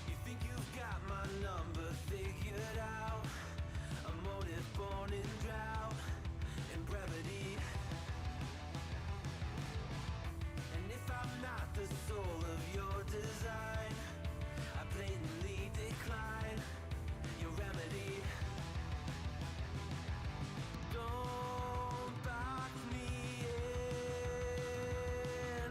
You think you've got my number figured out? A motive born in drought and brevity. And if I'm not the soul of your design, I blatantly decline your remedy. Don't box me in,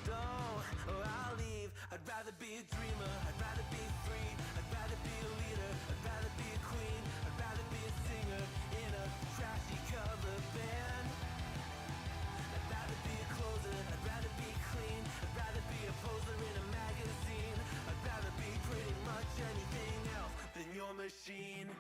don't, or I'll leave. I'd rather be a dreamer, I'd rather be free, I'd rather be a leader, I'd rather be a queen, I'd rather be a singer in a trashy cover band. I'd rather be a closer, I'd rather be clean, I'd rather be a poser in a magazine, I'd rather be pretty much anything else than your machine.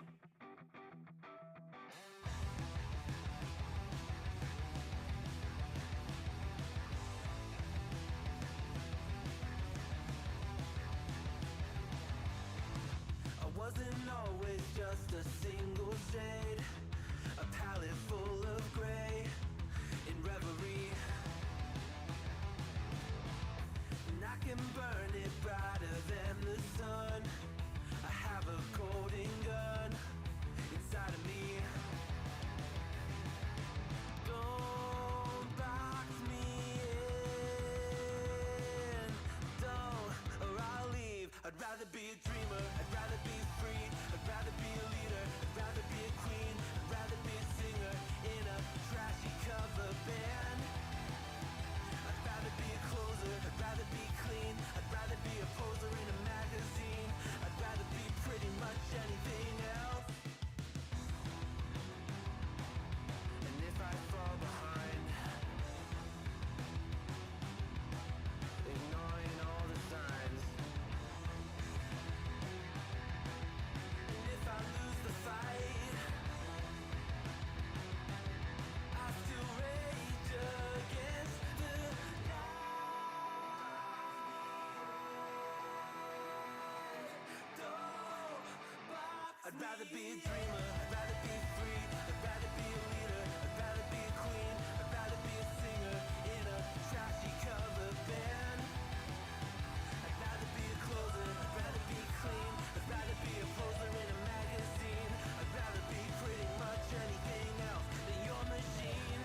I wasn't always just a single shade, a palette full of gray in reverie. And I can burn it brighter than the sun. I have a golden gun inside of me. Don't box me in, don't, or I'll leave. I'd rather be a dreamer, I'd rather be free, I'd rather be a leader, I'd rather be a queen, I'd rather be a singer in a trashy cover band. I'd rather be a closer, I'd rather be clean, I'd rather be a poser in a magazine, I'd rather be pretty much anything else. And if I fall behind, ignoring all the signs, and if I lose the fight, I still rage against the night. Don't box I'd rather be a dreamer, I'd rather be free, I'd rather be a leader, I'd rather be a queen, I'd rather be a singer in a trashy cover band. I'd rather be a closer, I'd rather be clean, I'd rather be a poser in a magazine, I'd rather be pretty much anything else than your machine.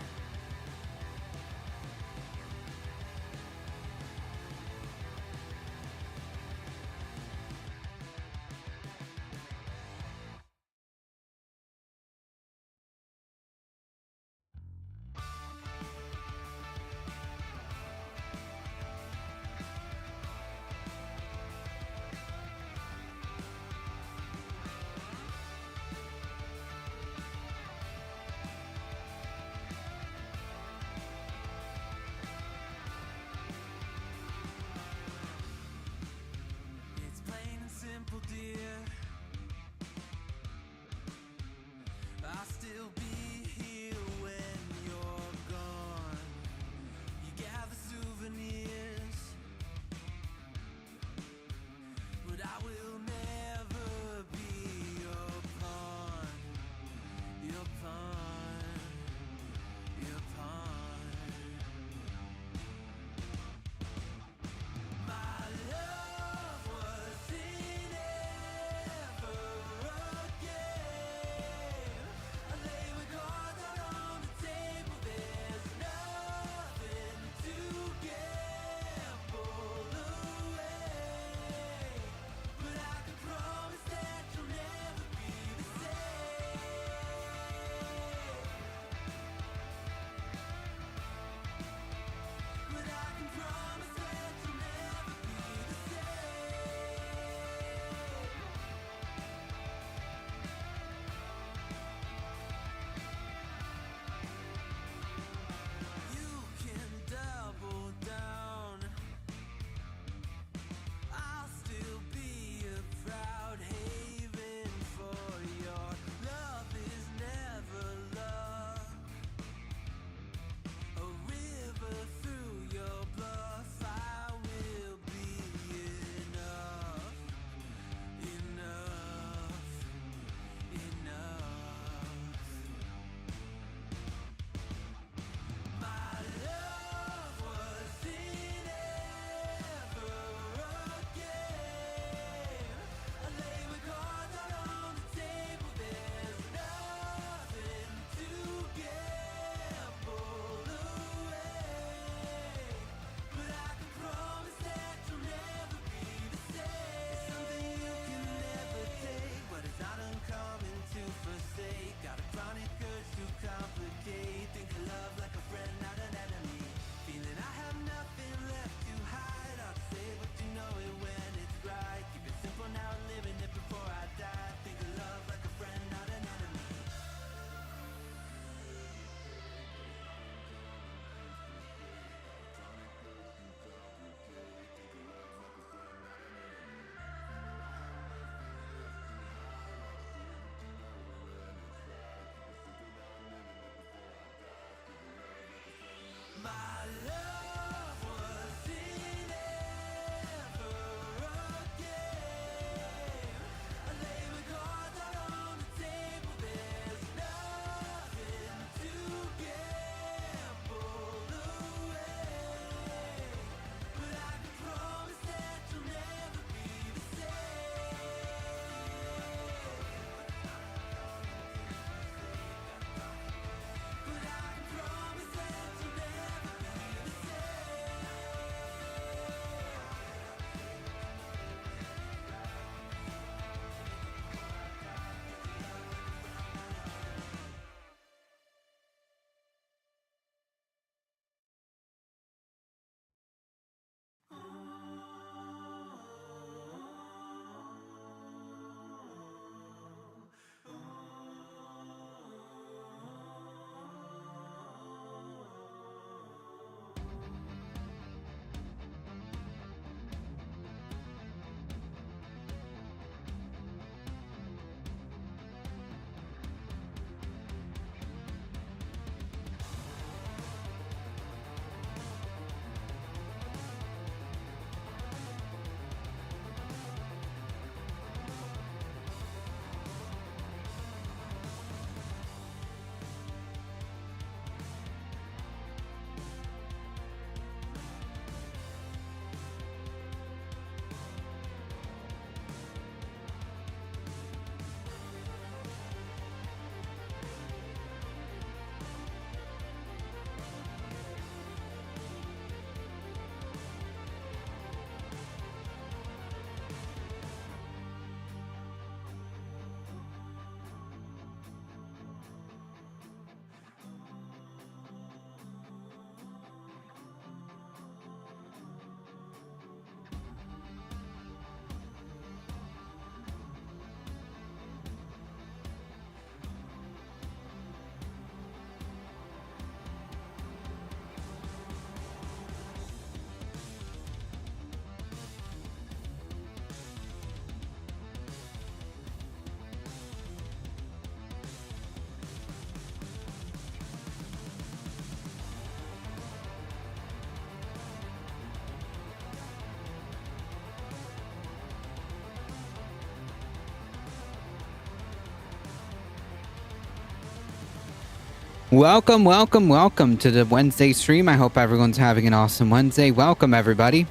Welcome, welcome, welcome to the Wednesday stream. I hope everyone's having an awesome Wednesday. Welcome, everybody.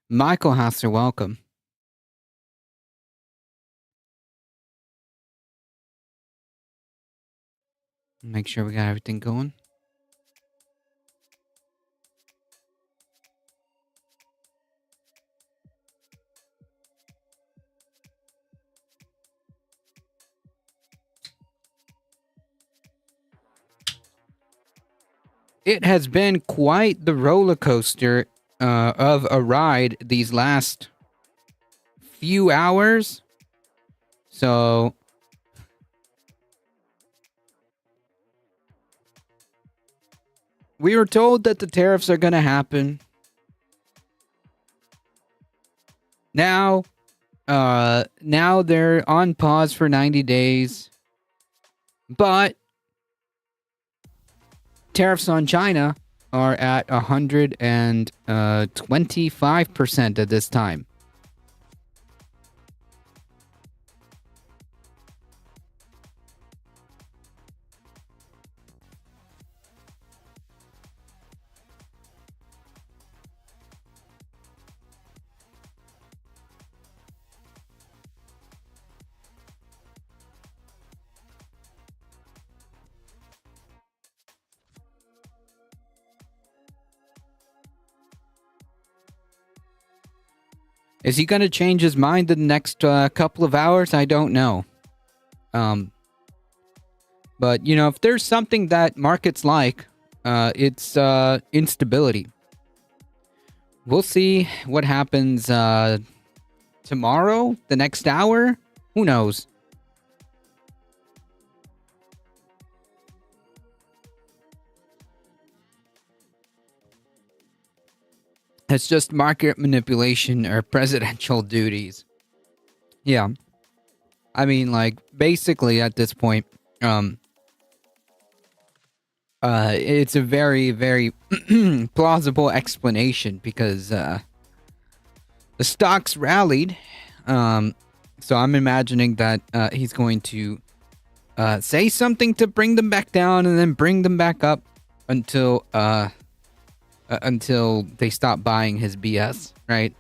Michael Hassler, welcome. Make sure we got everything going. It has been quite the roller coaster of a ride these last few hours. So we were told that the tariffs are going to happen. Now they're on pause for 90 days. But tariffs on China are at 125% at this time. Is he going to change his mind in the next couple of hours? I don't know. But, you know, if there's something that markets like, it's instability. We'll see what happens tomorrow, the next hour. Who knows? It's just market manipulation or presidential duties. Yeah. I mean, like, basically at this point, it's a very, very plausible explanation because the stocks rallied. So I'm imagining that he's going to say something to bring them back down and then bring them back up until they stop buying his BS, right?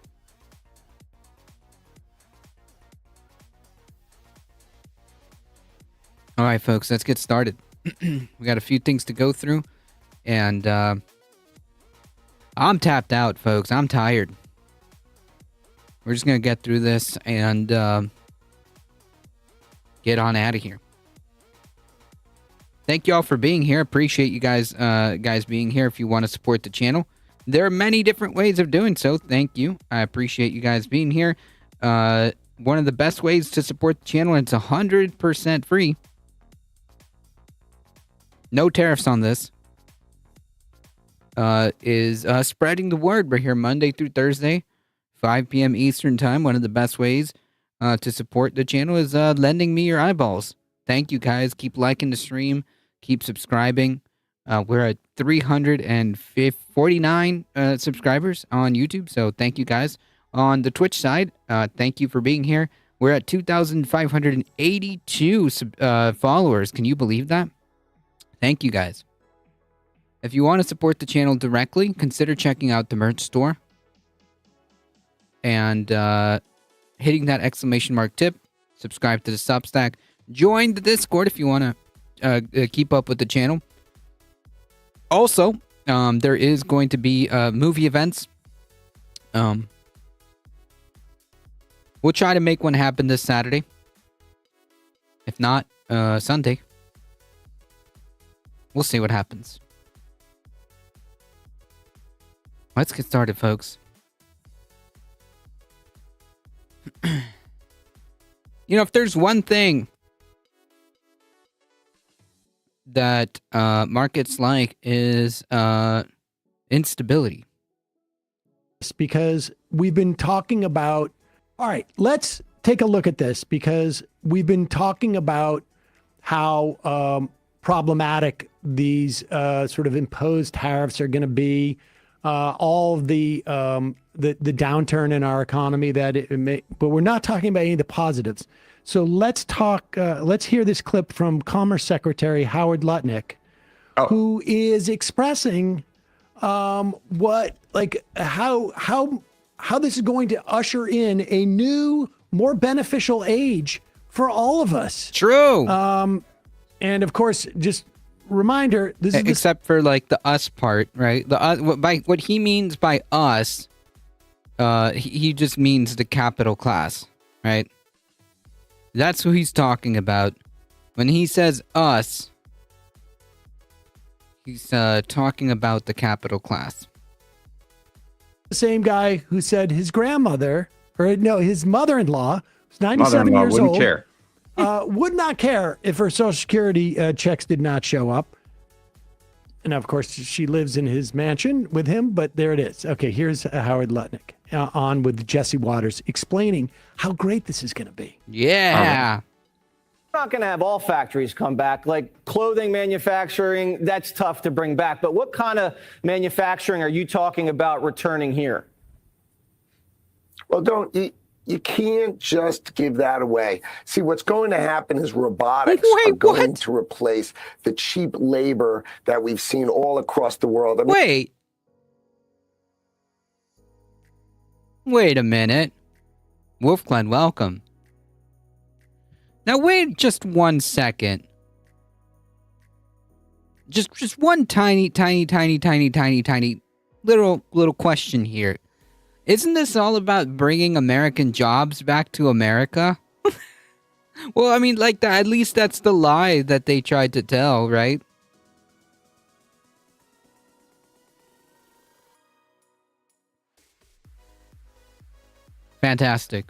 All right, folks, let's get started. We got a few things to go through, and I'm tapped out, folks. I'm tired. We're just gonna get through this and get on out of here. Thank you all for being here. Appreciate you guys being here. If you want to support the channel, there are many different ways of doing so. Thank you. I appreciate you guys being here. One of the best ways to support the channel, and it's 100% free. No tariffs on this. Is spreading the word. We're here Monday through Thursday, 5 p.m. Eastern time. One of the best ways to support the channel is lending me your eyeballs. Thank you, guys. Keep liking the stream. Keep subscribing. We're at 349 subscribers on YouTube, so thank you, guys. On the Twitch side, thank you for being here. We're at 2,582 followers. Can you believe that? Thank you, guys. If you want to support the channel directly, consider checking out the merch store and hitting that exclamation mark tip. Subscribe to the Substack. Join the Discord if you want to keep up with the channel. Also, there is going to be movie events. We'll try to make one happen this Saturday. If not, Sunday. We'll see what happens. Let's get started, folks. You know, if there's one thing that markets like is instability. Because we've been talking about, all right, let's take a look at this, because we've been talking about how problematic these sort of imposed tariffs are going to be all of the downturn in our economy that it may, but we're not talking about any of the positives. So let's talk. Let's hear this clip from Commerce Secretary Howard Lutnick, who is expressing how this is going to usher in a new, more beneficial age for all of us. True. And of course, just reminder, this is except for like the us part, right? The what he means by us, he just means the capital class, right? That's who he's talking about. When he says us, he's talking about the capital class. the same guy who said his grandmother, or no, his mother-in-law, was 97 years wouldn't old. care. Would not care if her Social Security checks did not show up. And of course, she lives in his mansion with him, but there it is. Okay, here's Howard Lutnick on with Jesse Waters explaining how great this is going to be. Yeah. We're not going to have all factories come back. Like clothing manufacturing, that's tough to bring back. But what kind of manufacturing are you talking about returning here? Well, you can't just give that away. See, what's going to happen is robotics are going to replace the cheap labor that we've seen all across the world. I mean, Wait a minute. Wolfglen, welcome. Now wait just 1 second. Just one tiny little question here. Isn't this all about bringing American jobs back to America? Well, I mean, like that. At least that's the lie that they tried to tell, right? Fantastic.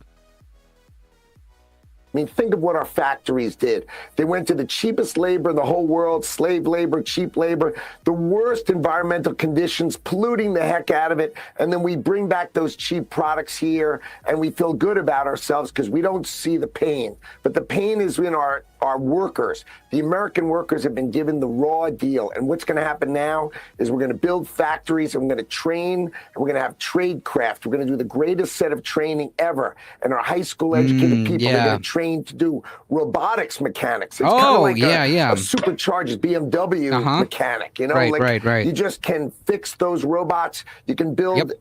I mean, think of what our factories did. They went to the cheapest labor in the whole world, slave labor, cheap labor, the worst environmental conditions, polluting the heck out of it. And then we bring back those cheap products here and we feel good about ourselves because we don't see the pain. But the pain is in our workers. The American workers have been given the raw deal. And what's going to happen now is we're going to build factories and we're going to train and we're going to have trade craft. We're going to do the greatest set of training ever. And our high school educated people are going to train to do robotics mechanics. It's kind of like a supercharged BMW mechanic, you know, right. You just can fix those robots. You can build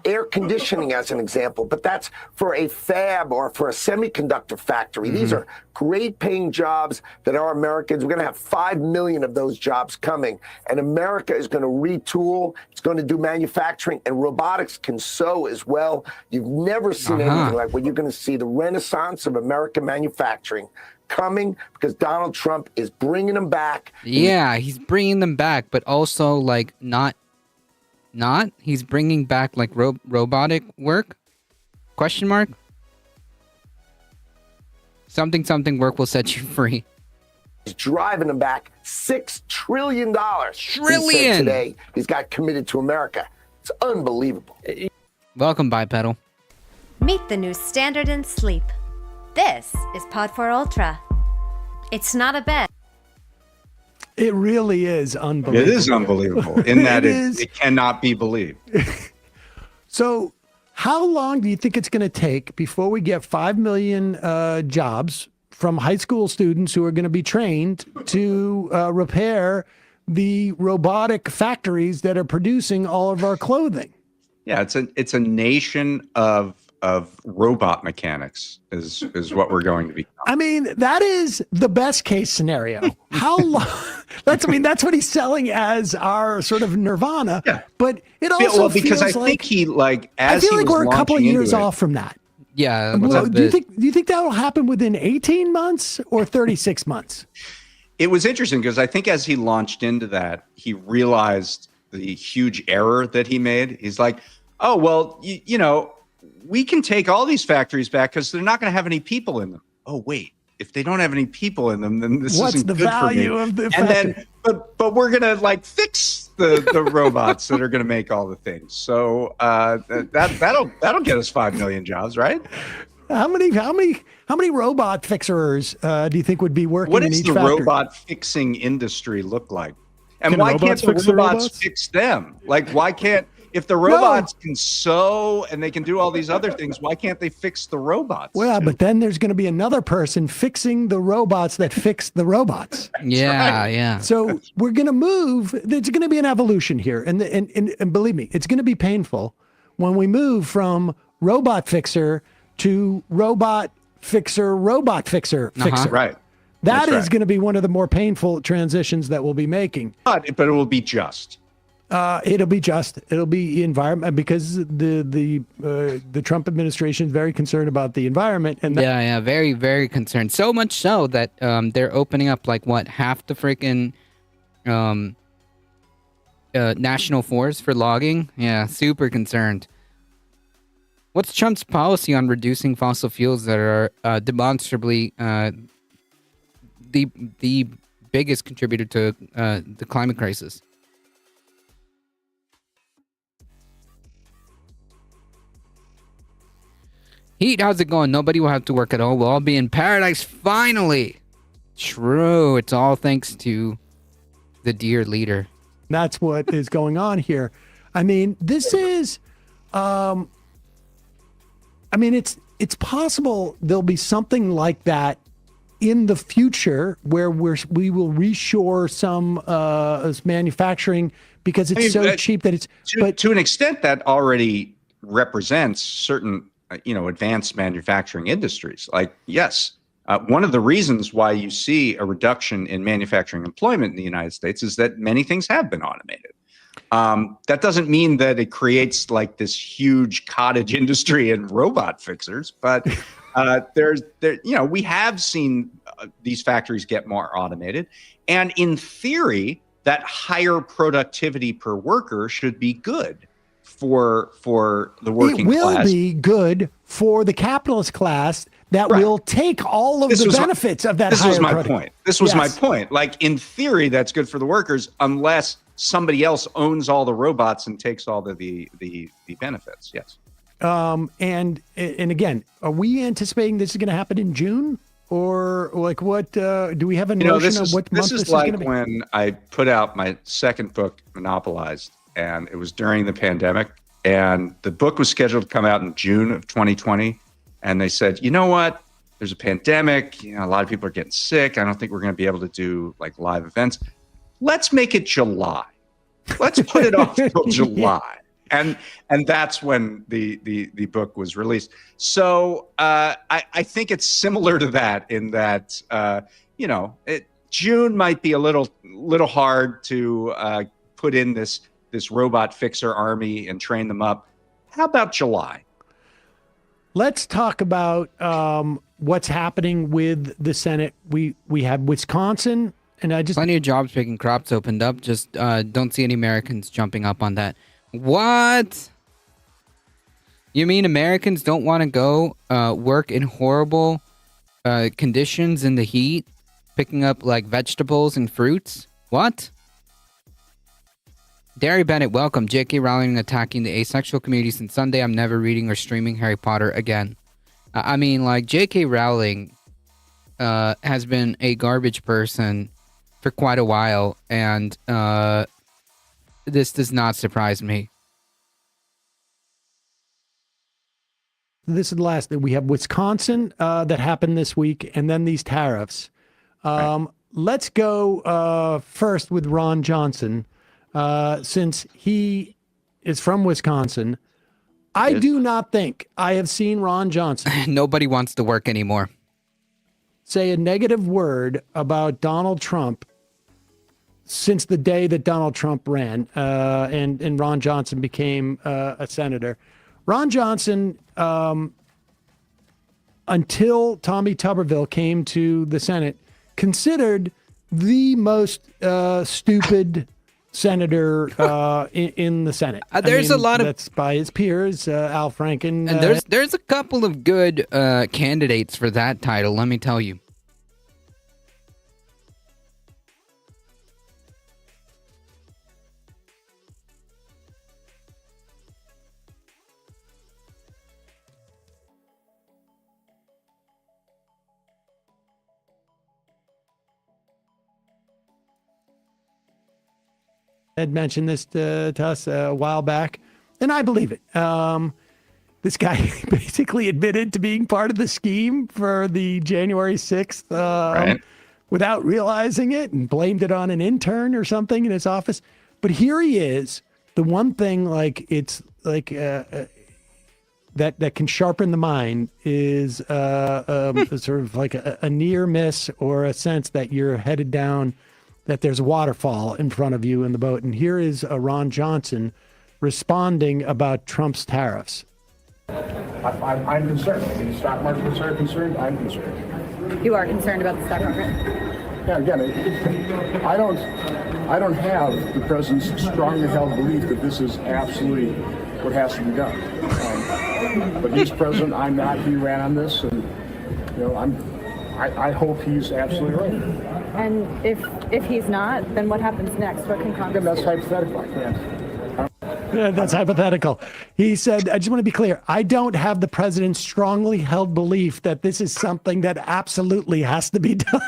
air conditioning as an example, but that's for a fab or for a semiconductor factory. These are great paying jobs that are Americans. We're going to have 5 million of those jobs coming. And America is going to retool. It's going to do manufacturing, and robotics can sew as well. You've never seen anything like what you're going to see. The renaissance of American manufacturing coming because Donald Trump is bringing them back. Yeah, he's bringing them back, but also like not. He's bringing back like robotic work? Question mark? Something work will set you free. He's driving them back $6 trillion. Trillion! Today, he's got committed to America. It's unbelievable. Welcome, Bipedal. Meet the new standard in sleep. This is Pod 4 Ultra. It's not a bed. It really is unbelievable. It is unbelievable in that it cannot be believed. So how long do you think it's going to take before we get 5 million jobs from high school students who are going to be trained to repair the robotic factories that are producing all of our clothing? Yeah, it's a nation of robot mechanics is what we're going to be. I mean, that is the best case scenario. How long? That's what he's selling as our sort of nirvana. Yeah. But it also because feels I think I feel like we're a couple of years off from that. Yeah. Do you think that will happen within 18 months or 36 months? It was interesting because I think as he launched into that, he realized the huge error that he made. He's like, oh, well, you know, we can take all these factories back because they're not going to have any people in them. Oh, wait, if they don't have any people in them, then this isn't good for me. What's the value of the factory? And then, but we're going to like fix the robots that are going to make all the things. So that'll get us 5 million jobs, right? How many robot fixers do you think would be working in each factory? What does the robot fixing industry look like? And why can't the robots fix them? Like, why can't if the robots can sew and they can do all these other things, why can't they fix the robots? Well, too? but then there's going to be another person fixing the robots that fix the robots. Yeah, yeah. So we're going to move. There's going to be an evolution here, and believe me, it's going to be painful when we move from robot fixer to robot fixer, fixer. Right. That That's is right. going to be one of the more painful transitions that we'll be making. But it will be just. It'll be environment, because the Trump administration is very concerned about the environment, and that, Yeah, very, very concerned. So much so that they're opening up like half the freaking national forest for logging. Yeah, super concerned. What's Trump's policy on reducing fossil fuels that are demonstrably the biggest contributor to the climate crisis? Heat, how's it going? Nobody will have to work at all. We'll all be in paradise finally. True. It's all thanks to the dear leader. that's what is going on here. I mean, this is, I mean, it's possible there'll be something like that in the future where we will reshore some manufacturing because it's cheap that it's. To an extent, that already represents certain, advanced manufacturing industries. Like, yes, one of the reasons why you see a reduction in manufacturing employment in the United States is that many things have been automated. That doesn't mean that it creates like this huge cottage industry and robot fixers, but we have seen these factories get more automated, and in theory, that higher productivity per worker should be good for the working class. It will be good for the capitalist class that will take all of the benefits of that. This was my product. point. This was my point. Like, in theory, that's good for the workers, unless somebody else owns all the robots and takes all the benefits. Yes. And again, are we anticipating this is going to happen in June, or like what? Do we have a notion of what month this is going to like be? when I put out my second book, Monopolized, and it was during the pandemic, and the book was scheduled to come out in June of 2020, and they said, you know what? There's a pandemic. A lot of people are getting sick. I don't think we're going to be able to do like live events. Let's make it July. Let's put it off till July. And that's when the book was released. So I think it's similar to that in that June might be a little hard to put in this robot fixer army and train them up. How about July? Let's talk about what's happening with the Senate. We have Wisconsin, and I just Plenty of jobs picking crops opened up. Just don't see any Americans jumping up on that. What? You mean Americans don't want to go work in horrible conditions in the heat, picking up like vegetables and fruits? What? Derry Bennett, welcome. J.K. Rowling attacking the asexual community since Sunday. I'm never reading or streaming Harry Potter again. I mean, like, J.K. Rowling has been a garbage person for quite a while, and this does not surprise me. This is the last. We have Wisconsin that happened this week, and then these tariffs. Let's go first with Ron Johnson, since he is from Wisconsin. I do not think I have seen Ron Johnson Nobody wants to work anymore. say a negative word about Donald Trump since the day that Donald Trump ran and Ron Johnson became a senator. Ron Johnson, until Tommy Tuberville came to the Senate, considered the most stupid senator in the Senate. There's a lot of that's by his peers, Al Franken. and there's a couple of good candidates for that title. Let me tell you. had mentioned this to us a while back. and I believe it. This guy basically admitted to being part of the scheme for the January 6th Right. without realizing it and blamed it on an intern or something in his office. But here he is. The one thing that can sharpen the mind is sort of like a near miss or a sense that you're headed down, that there's a waterfall in front of you in the boat. And here is Ron Johnson responding about Trump's tariffs. I'm concerned. I mean, the stock markets are concerned. I'm concerned. You are concerned about the stock market? Yeah, again, I don't have the president's strongly held belief that this is absolutely what has to be done. But he's president. I'm not. He ran on this, and I hope he's absolutely right. And if he's not, then what happens next? What can Congress Again, that's do? hypothetical. I can't. Yeah, that's hypothetical. He said, I just want to be clear. I don't have the president's strongly held belief that this is something that absolutely has to be done.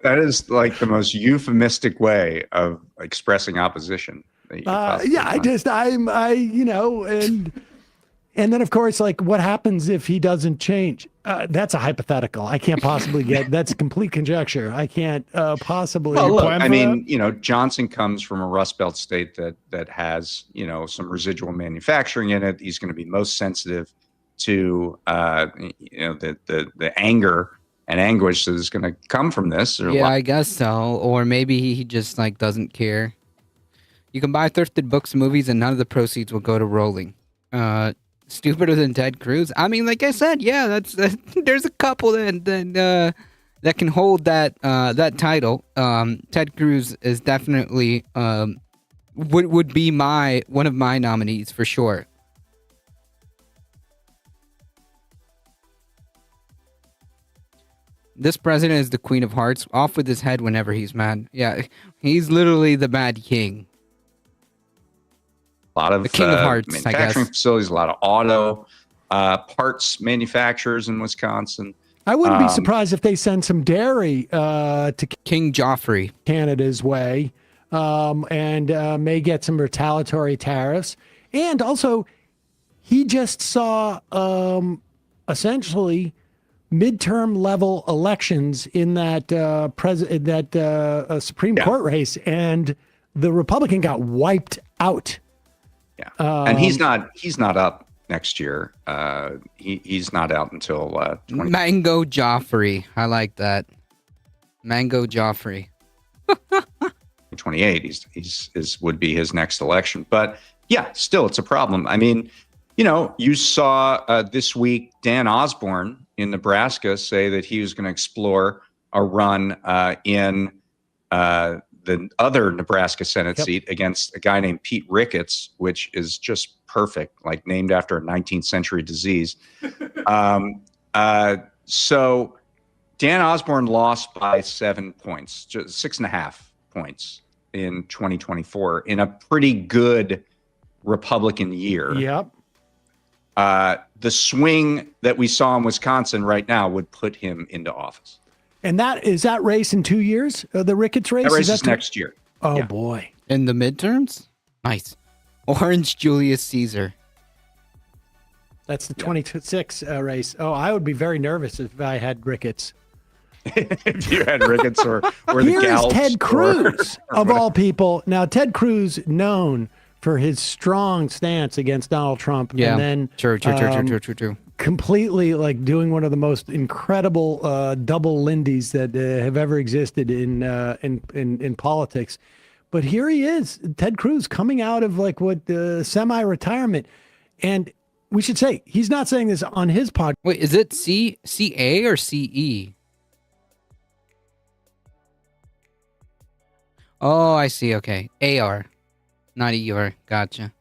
That is like the most euphemistic way of expressing opposition. That you could possibly find. And then of course, like, what happens if he doesn't change? That's a hypothetical. I can't possibly get, that's complete conjecture. I can't possibly. Well, look, plan I for mean, that. Johnson comes from a Rust Belt state that has, some residual manufacturing in it. He's going to be most sensitive to, the anger and anguish that is going to come from this. Yeah, I guess so. Or maybe he just like doesn't care. You can buy thrifted books and movies, and none of the proceeds will go to Rolling. Stupider than Ted Cruz. I mean, like I said, yeah, there's a couple that can hold that title. Ted Cruz is definitely would be one of my nominees for sure. This president is the Queen of Hearts, off with his head whenever he's mad. Yeah, he's literally the Mad King. A lot of the King of Hearts, manufacturing facilities, a lot of auto parts manufacturers in Wisconsin. I wouldn't be surprised if they send some dairy to King Joffrey, Canada's way, and may get some retaliatory tariffs. And also, he just saw essentially midterm level elections in that Supreme Court race, and the Republican got wiped out. Yeah, and he's not up next year. He's not out until Mango Joffrey. I like that. Mango Joffrey. 28. He's would be his next election. But yeah, still it's a problem. I mean, you saw this week Dan Osborne in Nebraska say that he was going to explore a run in the other Nebraska Senate seat against a guy named Pete Ricketts, which is just perfect, like named after a 19th century disease. So Dan Osborne lost by 7 points, just 6.5 points in 2024 in a pretty good Republican year. Yep. The swing that we saw in Wisconsin right now would put him into office. And that race in 2 years? The Ricketts race? That race is next year. Oh, boy. In the midterms? Nice. Orange Julius Caesar. That's the 26 race. Oh, I would be very nervous if I had Ricketts. If you had Ricketts or the Here is Gallups Ted Cruz, of all people. Now, Ted Cruz, known for his strong stance against Donald Trump. Yeah, and then, true. Completely like doing one of the most incredible double Lindys that have ever existed in politics. But here he is, Ted Cruz, coming out of like what semi-retirement, and we should say he's not saying this on his podcast. Wait, is it CA or CE? Oh, I see. Okay, AR, not ER. Gotcha.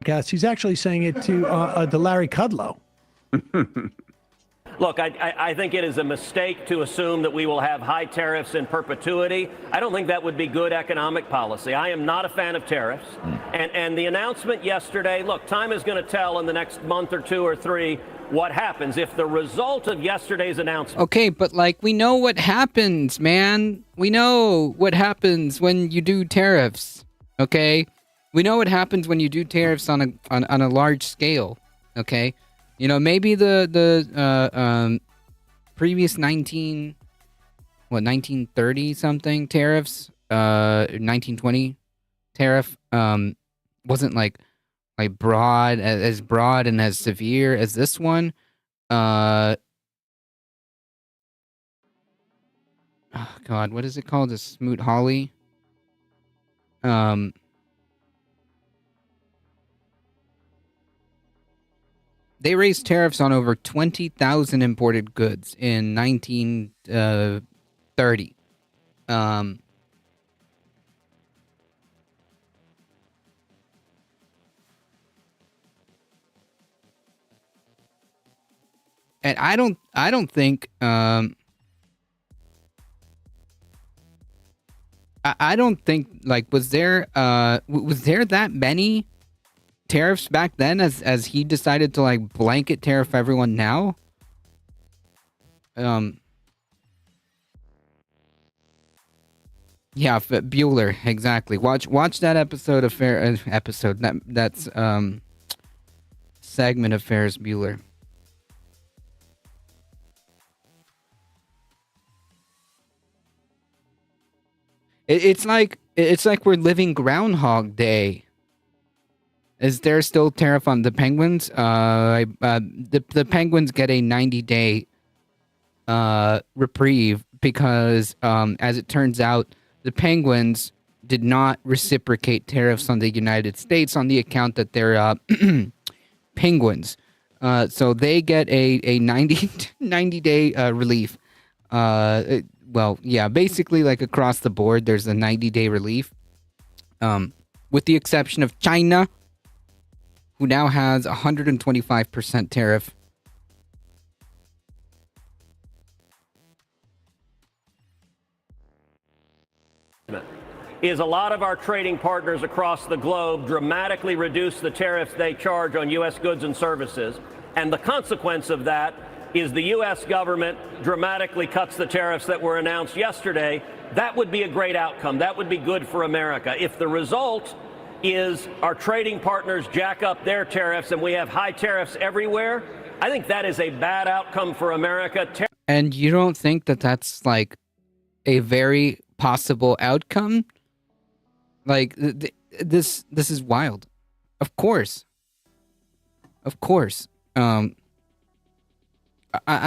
He's actually saying it to Larry Kudlow. Look, I think it is a mistake to assume that we will have high tariffs in perpetuity. I don't think that would be good economic policy. I am not a fan of tariffs. And the announcement yesterday, look, time is going to tell in the next month or two or three what happens. If the result of yesterday's announcement... Okay, but like, we know what happens, man. We know what happens when you do tariffs, okay? We know what happens when you do tariffs on a large scale. Okay, maybe the previous 1930 something tariffs, 1920 tariff wasn't like broad as broad and as severe as this one. Oh God, what is it called? The Smoot-Hawley. They raised tariffs on over 20,000 imported goods in 1930. And I don't think I don't think was there that many tariffs back then as he decided to blanket tariff everyone now? Yeah, Bueller, exactly. Watch that episode of that's segment of Ferris Bueller. It's like we're living Groundhog Day. Is there still tariff on the penguins? The penguins get a 90-day reprieve because, as it turns out, the penguins did not reciprocate tariffs on the United States on the account that they're penguins. So they get a 90-day relief. Well, yeah, basically across the board, there's a 90-day relief. With the exception of China, who now has 125% tariff. Is a lot of our trading partners across the globe dramatically reduce the tariffs they charge on U.S. goods and services. And the consequence of that is the U.S. government dramatically cuts the tariffs that were announced yesterday. That would be a great outcome. That would be good for America. If the result is our trading partners jack up their tariffs and we have high tariffs everywhere, I think that is a bad outcome for America. And you don't think that that's a very possible outcome? This is wild. Of course. I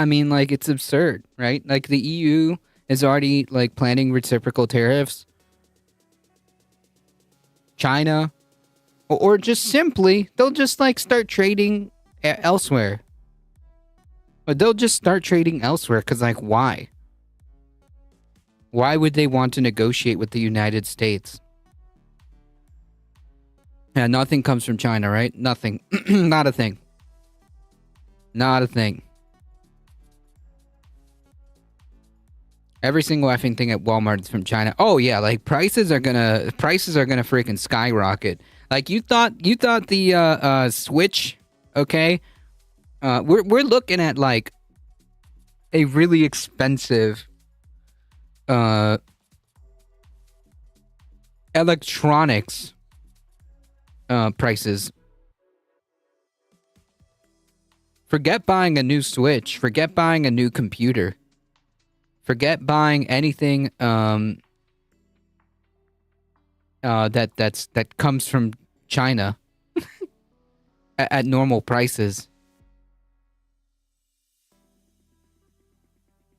mean, it's absurd, right? The EU is already planning reciprocal tariffs. China, or just simply they'll just start trading elsewhere. But they'll just start trading elsewhere because why? Why would they want to negotiate with the United States? Yeah, nothing comes from China, right? Nothing. Not a thing. Not a thing. Every single effing thing at Walmart is from China. Oh yeah, prices are gonna freaking skyrocket. You thought the Switch, okay? We're looking at a really expensive electronics prices. Forget buying a new Switch. Forget buying a new computer. Forget buying anything that comes from China at normal prices.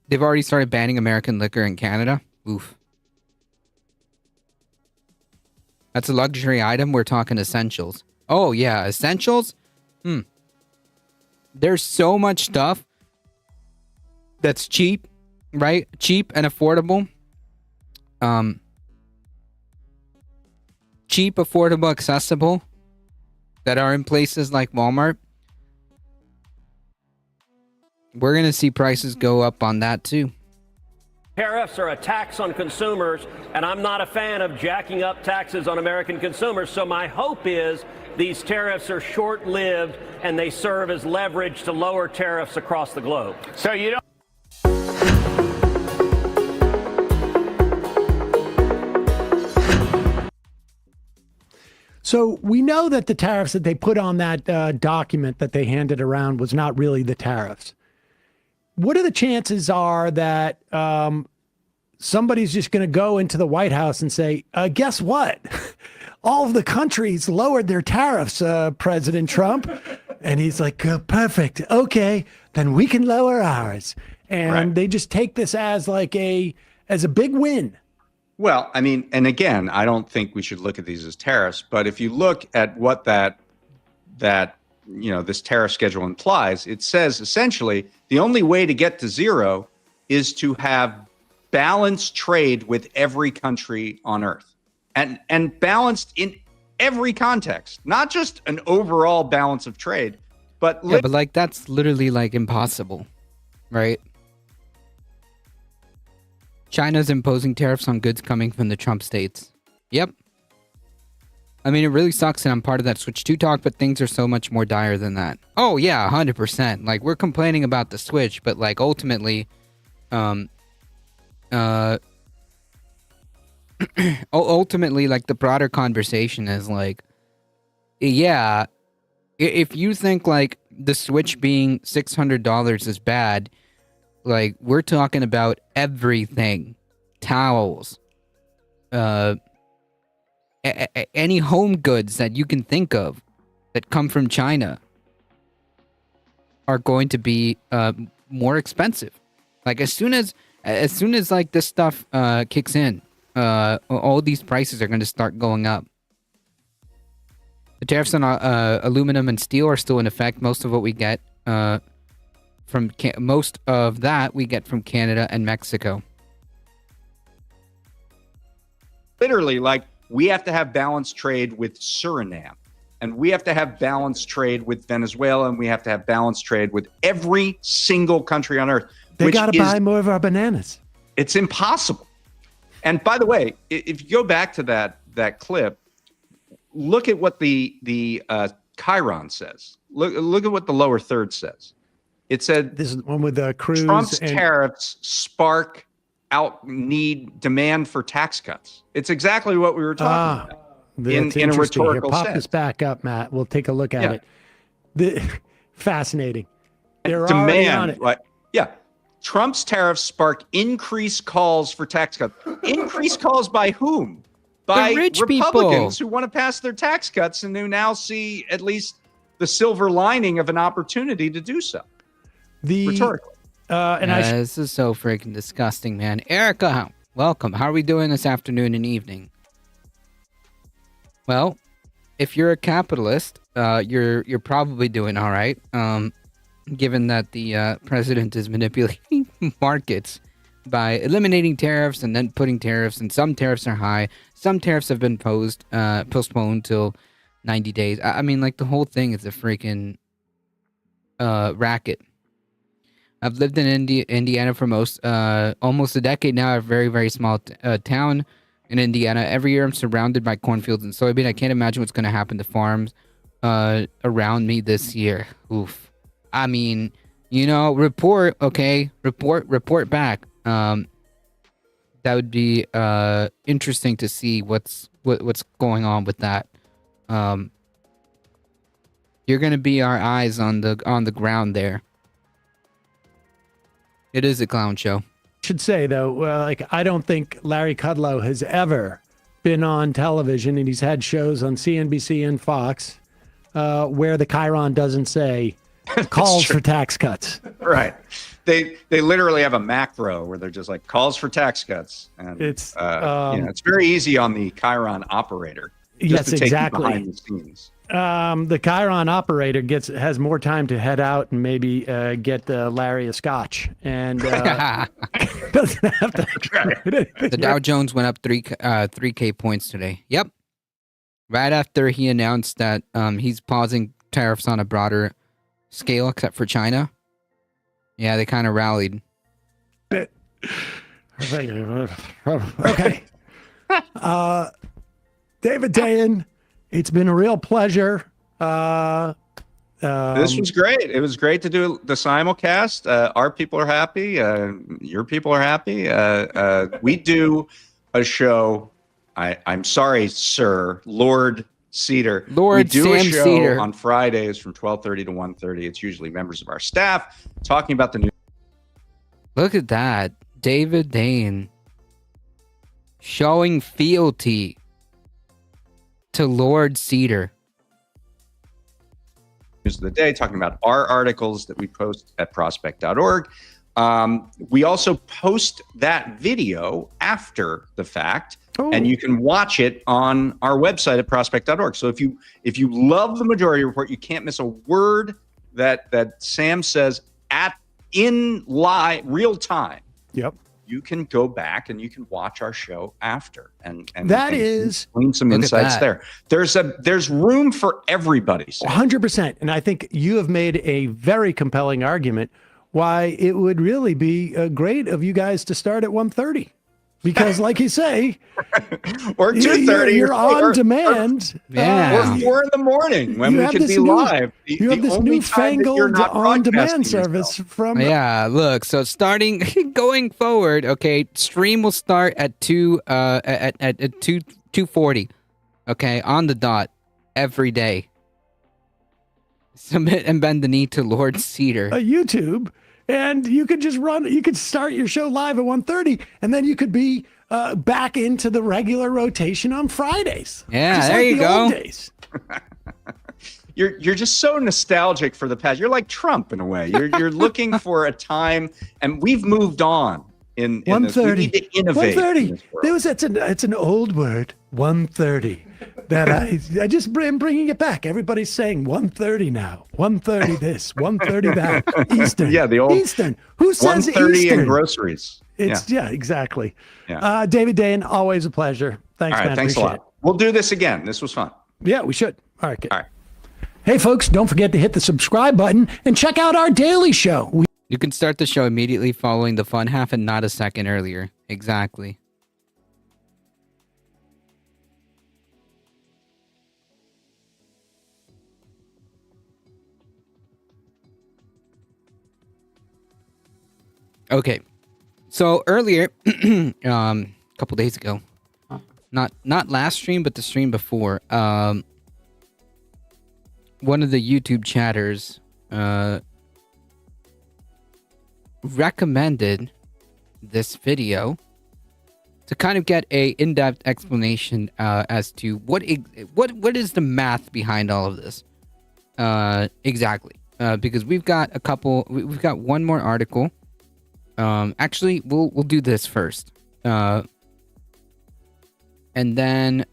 They've already started banning American liquor in Canada. Oof. That's a luxury item. We're talking essentials. Oh yeah, essentials? There's so much stuff that's cheap. Right? Cheap and affordable. Cheap, affordable, accessible. That are in places like Walmart. We're going to see prices go up on that too. Tariffs are a tax on consumers, and I'm not a fan of jacking up taxes on American consumers. So my hope is these tariffs are short-lived and they serve as leverage to lower tariffs across the globe. So you don't. So we know that the tariffs that they put on that document that they handed around was not really the tariffs. What are the chances are that somebody's just going to go into the White House and say, guess what? All of the countries lowered their tariffs, President Trump. And he's like, perfect. Okay, then we can lower ours. And they just take this as like a big win. Well, I mean, and again, I don't think we should look at these as tariffs, but if you look at what that this tariff schedule implies, it says essentially the only way to get to zero is to have balanced trade with every country on earth, and balanced in every context, not just an overall balance of trade, but but like that's literally like impossible, right? China's imposing tariffs on goods coming from the Trump states. Yep. I mean, it really sucks, and I'm part of that Switch 2 talk, but things are so much more dire than that. Oh, yeah, 100%. Like, we're complaining about the Switch, but, like, ultimately, ultimately, like, the broader conversation is, like, yeah, if you think, like, the Switch being $600 is bad, like, we're talking about everything. Towels. Any home goods that you can think of that come from China are going to be more expensive. Like, as soon as like, this stuff kicks in, all these prices are going to start going up. The tariffs on aluminum and steel are still in effect. Most of what we get most of that we get from Canada and Mexico. Literally, like, we have to have balanced trade with Suriname, and we have to have balanced trade with Venezuela, and we have to have balanced trade with every single country on earth. They got to buy more of our bananas. It's impossible. And by the way, if you go back to that clip, look at what the Chiron says. Look at what the lower third says. It said this is the one with the Cruz. Trump's tariffs spark demand for tax cuts. It's exactly what we were talking about in a rhetorical sense. Pop this back up, Matt. We'll take a look at it. Fascinating. They're already on it. Trump's tariffs spark increased calls for tax cuts. Increased calls by whom? By rich Republicans people who want to pass their tax cuts and who now see at least the silver lining of an opportunity to do so. Rhetorically. This is so freaking disgusting, man. Erica, welcome. How are we doing this afternoon and evening? Well, if you're a capitalist, you're probably doing all right. Given that the president is manipulating markets by eliminating tariffs and then putting tariffs, and some tariffs are high, some tariffs have been postponed till 90 days. I mean, like, the whole thing is a freaking racket. I've lived in Indiana for almost a decade now. A very, very small town in Indiana. Every year I'm surrounded by cornfields and soybean. I can't imagine what's going to happen to farms around me this year. Oof. I mean, report back. That would be interesting to see what's going on with that. You're going to be our eyes on the ground there. It is a clown show. Should say, though, I don't think Larry Kudlow has ever been on television, and he's had shows on CNBC and Fox where the Chiron doesn't say calls for tax cuts. Right. They literally have a macro where they're just like calls for tax cuts, and it's it's very easy on the Chiron operator. Yes, to take exactly. Behind the scenes. The Chiron operator has more time to head out and maybe get Larry a scotch, and doesn't have to. The Dow Jones went up 3K points today. Yep, right after he announced that he's pausing tariffs on a broader scale, except for China. Yeah, they kind of rallied. Okay. David Dayen, it's been a real pleasure. This was great. It was great to do the simulcast. Our people are happy. Your people are happy. We do a show. I'm sorry, sir, Lord Cedar. Lord we do a Sam show Cedar. on Fridays from 12:30 to 1:30. It's usually members of our staff talking about the news. Look at that. David Dane showing fealty to Lord Cedar. News of the day, talking about our articles that we post at prospect.org. We also post that video after the fact, and you can watch it on our website at prospect.org. So if you love the Majority Report, you can't miss a word that Sam says in live real time. Yep. You can go back and you can watch our show after, and that is glean some insights there. There's room for everybody. 100%, and I think you have made a very compelling argument why it would really be great of you guys to start at 1:30, because, like you say, or 2:30, you're on demand. Yeah. Or 4 in the morning when we could be live. You have this newfangled on-demand service from. Yeah, look. So starting going forward, okay, stream will start at 2:40, okay, on the dot every day. Submit and bend the knee to Lord Cedar. YouTube, and you could just run. You could start your show live at 1:30, and then you could be back into the regular rotation on Fridays. Yeah, just there like you the go. Old days. You're just so nostalgic for the past. You're like Trump in a way. You're looking for a time, and we've moved on. In 1:30. We need to innovate. 1:30. It's an old word. 1:30. That I just am bringing it back. Everybody's saying 1:30 now. 1:30 this. 1:30 that. Eastern. Yeah, the old Eastern. Who says 1:30 Eastern? and groceries. Yeah, exactly. Yeah. David Dane, always a pleasure. Thanks, All right, man. thanks a Appreciate lot. We'll do this again. This was fun. it. Yeah, we should. All right. Good. All right. Hey, folks, don't forget to hit the subscribe button and check out our daily show. You can start the show immediately following the fun half and not a second earlier. Exactly. Okay. So earlier, a couple days ago, not last stream, but the stream before, one of the YouTube chatters recommended this video to kind of get a in-depth explanation as to what is the math behind all of this exactly, because we've got one more article. Actually, we'll do this first, and then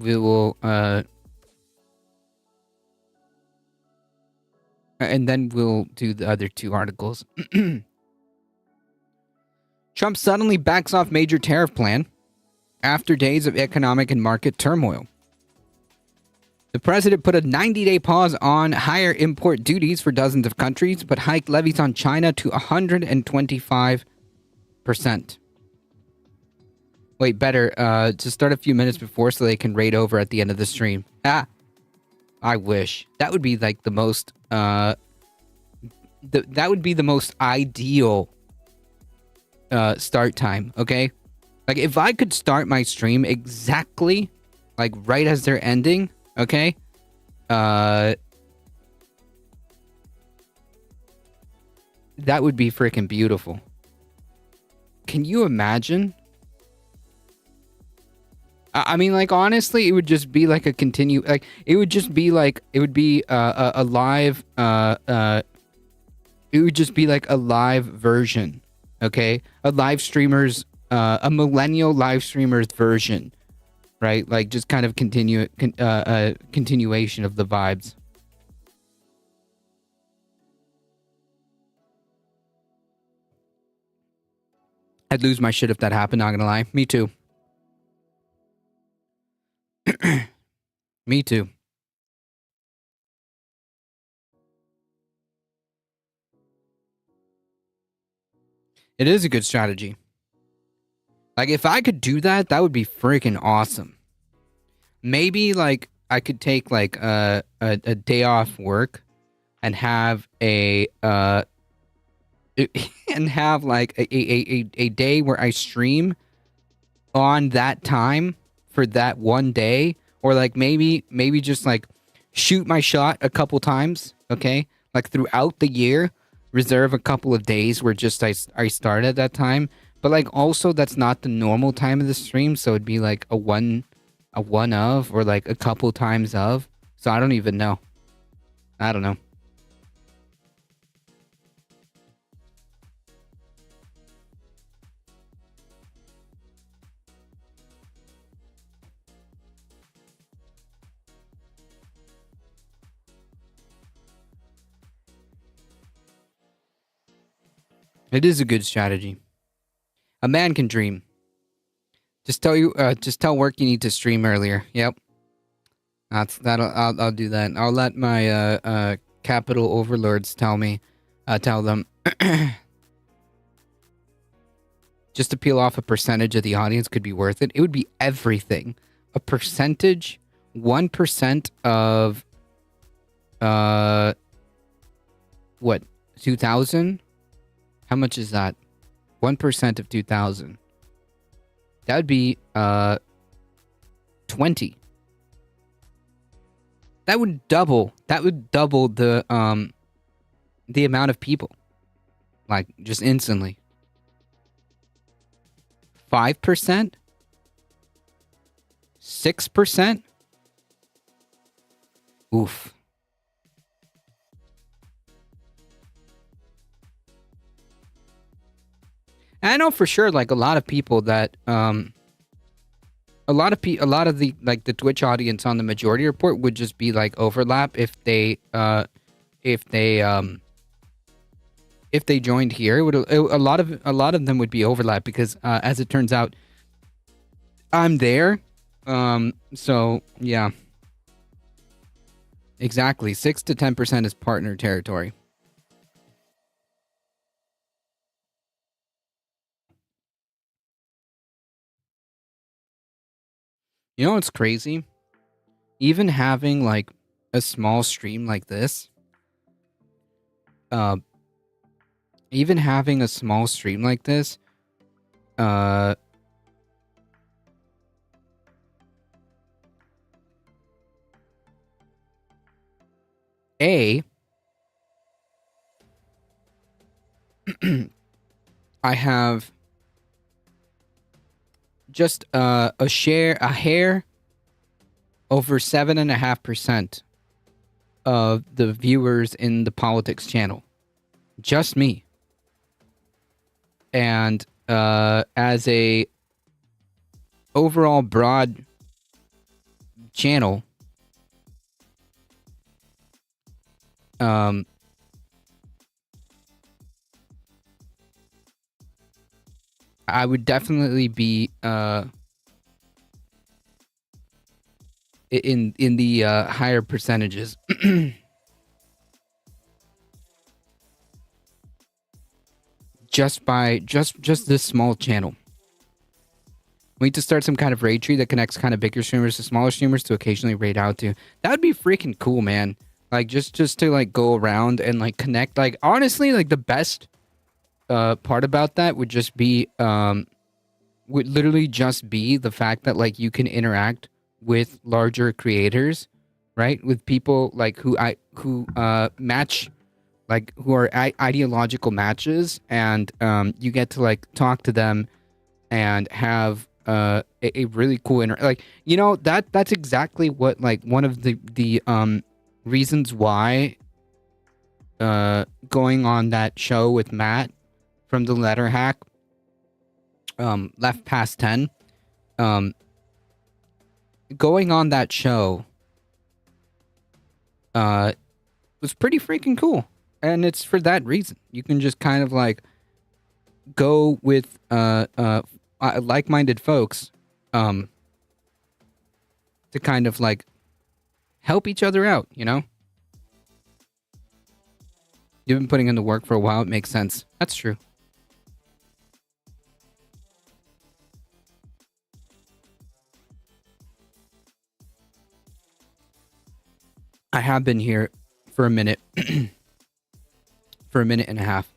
we will and then we'll do the other two articles. Trump suddenly backs off major tariff plan after days of economic and market turmoil. The president put a 90-day pause on higher import duties for dozens of countries, but hiked levies on China to 125%. Wait, better to start a few minutes before so they can raid over at the end of the stream. I wish. That would be like the most that would be the most ideal start time, okay? Like if I could start my stream exactly like right as they're ending, okay? That would be freaking beautiful. Can you imagine? I mean, like, honestly, it would just be like a it would just be like, it would be a live, it would just be like a live version, okay? A millennial live streamer's version, right? Like, just kind of continuation of the vibes. I'd lose my shit if that happened, not gonna lie. Me too. Me too. It is a good strategy. Like, if I could do that, that would be freaking awesome. Maybe, like, I could take, like, a day off work and have a day where I stream on that time for that one day or like maybe just like shoot my shot a couple times, okay? Like throughout the year, reserve a couple of days where just I start at that time. But like also that's not the normal time of the stream, so it'd be like a one of or like a couple times of. So I don't even know. I don't know. It is a good strategy. A man can dream. Just tell work you need to stream earlier. Yep. I'll do that. I'll let my capital overlords tell them just to peel off a percentage of the audience could be worth it. It would be everything. A percentage, 1% of what? 2,000? How much is that? 1% of 2,000. That would be 20. That would double the amount of people. Like just instantly. 5%? 6%? Oof. And I know for sure, like a lot of people that, a lot of the like the Twitch audience on the majority report would just be like overlap if they joined here. A lot of them would be overlap because as it turns out, I'm there. So yeah, exactly. 6 to 10% is partner territory. You know what's crazy? Even having like a small stream like this, even having a small stream like this, I have just a hair over 7.5% of the viewers in the politics channel. Just me. And as a overall broad channel, I would definitely be in the higher percentages. just this small channel. We need to start some kind of raid tree that connects kind of bigger streamers to smaller streamers to occasionally raid out to. That would be freaking cool, man. Like just to like go around and like connect. Like honestly, like the best part about that would just be would literally just be the fact that like you can interact with larger creators, right? With people like who match, like who are ideological matches, and you get to like talk to them and have a really cool like, you know, that's exactly what like one of the reasons why going on that show with Matt from the Letter Hack, Left Past 10, going on that show was pretty freaking cool. And it's for that reason. You can just kind of like go with like-minded folks to kind of like help each other out, you know? You've been putting in the work for a while, it makes sense. That's true. I have been here for a minute. For a minute and a half.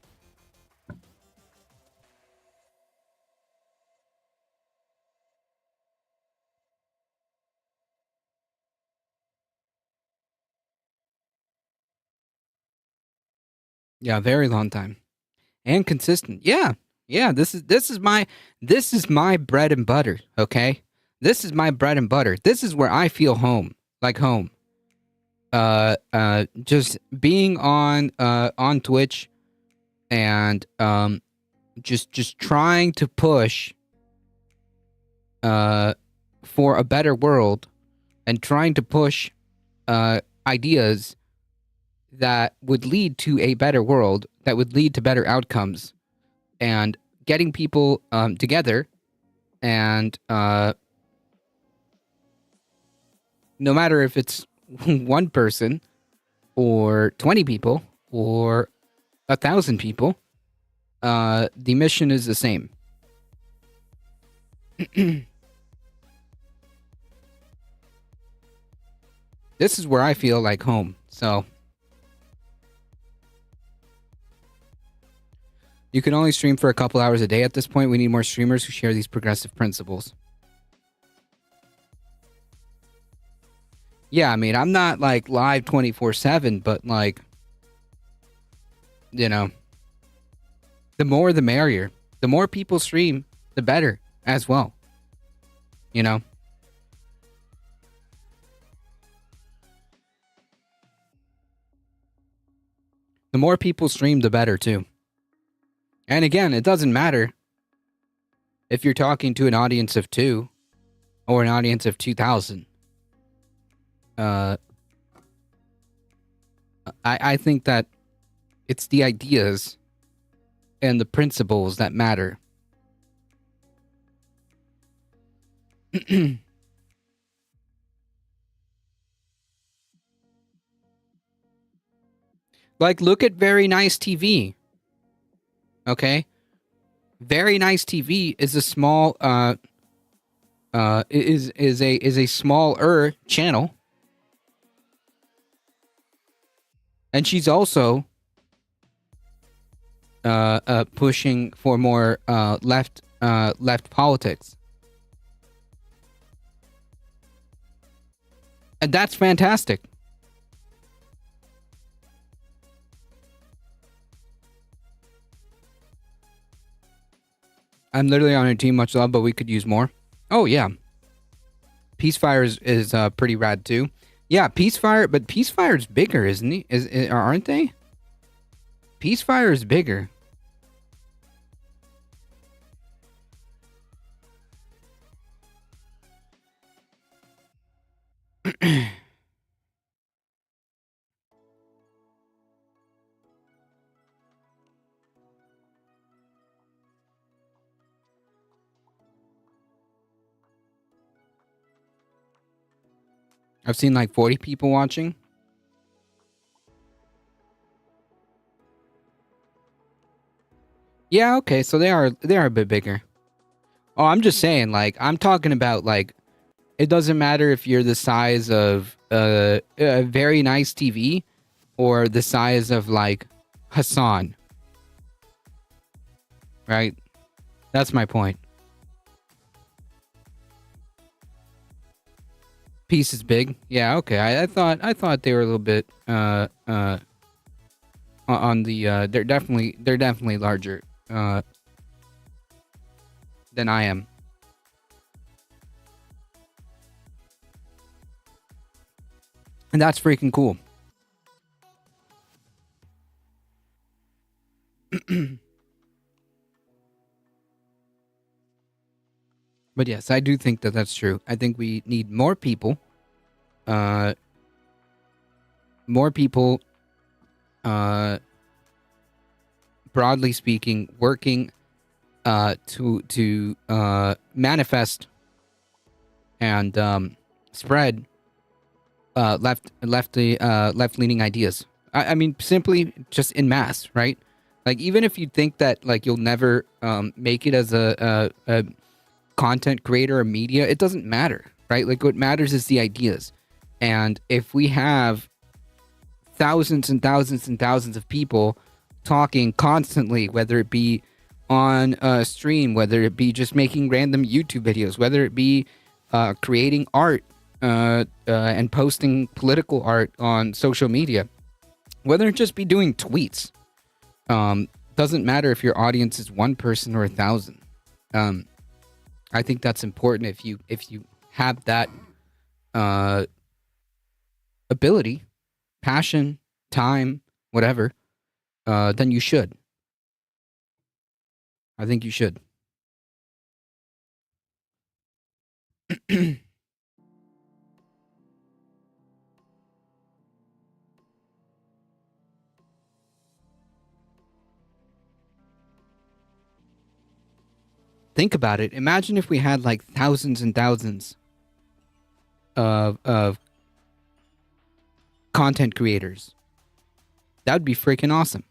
Yeah, very long time. And consistent. Yeah. Yeah, this is my bread and butter, okay? This is my bread and butter. This is where I feel home, like home. Just being on Twitch and just trying to push for a better world and trying to push ideas that would lead to a better world, that would lead to better outcomes, and getting people together, and no matter if it's one person or 20 people or 1,000 people, the mission is the same. This is where I feel like home, so you can only stream for a couple hours a day at this point. We need more streamers who share these progressive principles. Yeah, I mean, I'm not like live 24/7, but like, you know, the more the merrier. The more people stream, the better as well. You know? The more people stream, the better too. And again, it doesn't matter if you're talking to an audience of 2 or an audience of 2,000. I think that it's the ideas and the principles that matter. Like, look at Very Nice TV. Okay? Very Nice TV is a small is a smaller channel. And she's also pushing for more left politics. And that's fantastic. I'm literally on her team, much love, but we could use more. Oh, yeah. Peacefire is pretty rad, too. Yeah, Peacefire, but Peacefire's bigger, isn't he? Aren't they? Peacefire is bigger. I've seen like 40 people watching. Yeah, okay, so they are a bit bigger. Oh, I'm just saying, like, I'm talking about, like, it doesn't matter if you're the size of a Very Nice TV or the size of, like, Hassan. Right? That's my point. Piece is big. Yeah, okay. I thought they were a little bit on the they're definitely larger than I am. And that's freaking cool. But yes, I do think that that's true. I think we need more people. Broadly speaking, working to manifest and spread left-leaning ideas. I mean, simply just in mass, right? Like, even if you think that like you'll never make it as a content creator or media, it doesn't matter, right? Like, what matters is the ideas. And if we have thousands and thousands and thousands of people talking constantly, whether it be on a stream, whether it be just making random YouTube videos, whether it be creating art and posting political art on social media, whether it just be doing tweets, Doesn't matter if your audience is one person or 1,000. I think that's important. If you have that ability, passion, time, whatever, then you should. I think you should. Think about it. Imagine if we had like thousands and thousands of content creators. That would be freaking awesome.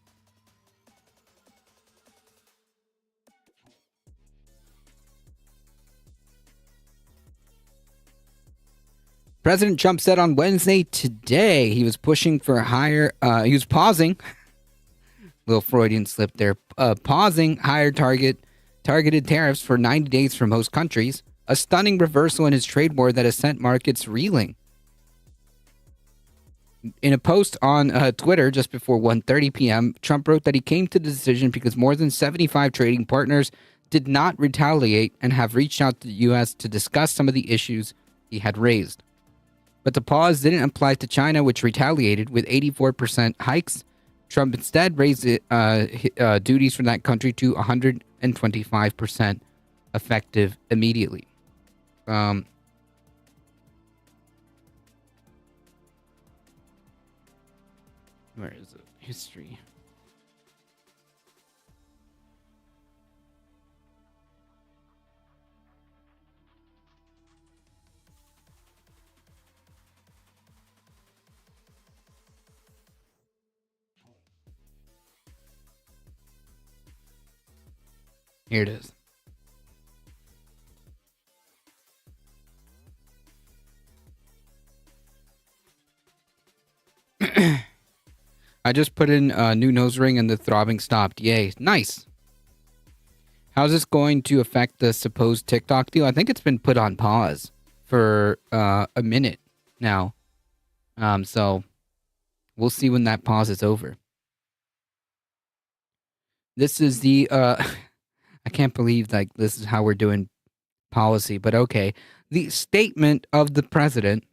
President Trump said on Wednesday today he was pushing for higher, he was pausing, little Freudian slip there, pausing higher targeted tariffs for 90 days for most countries, a stunning reversal in his trade war that has sent markets reeling. In a post on Twitter just before 1:30 p.m., Trump wrote that he came to the decision because more than 75 trading partners did not retaliate and have reached out to the U.S. to discuss some of the issues he had raised. But the pause didn't apply to China, which retaliated with 84% hikes. Trump instead raised duties for that country to 125% effective immediately. Where is it? History. Here it is. I just put in a new nose ring and the throbbing stopped. Yay. Nice. How's this going to affect the supposed TikTok deal? I think it's been put on pause for a minute now. So we'll see when that pause is over. This is the I can't believe like this is how we're doing policy, but okay. The statement of the president,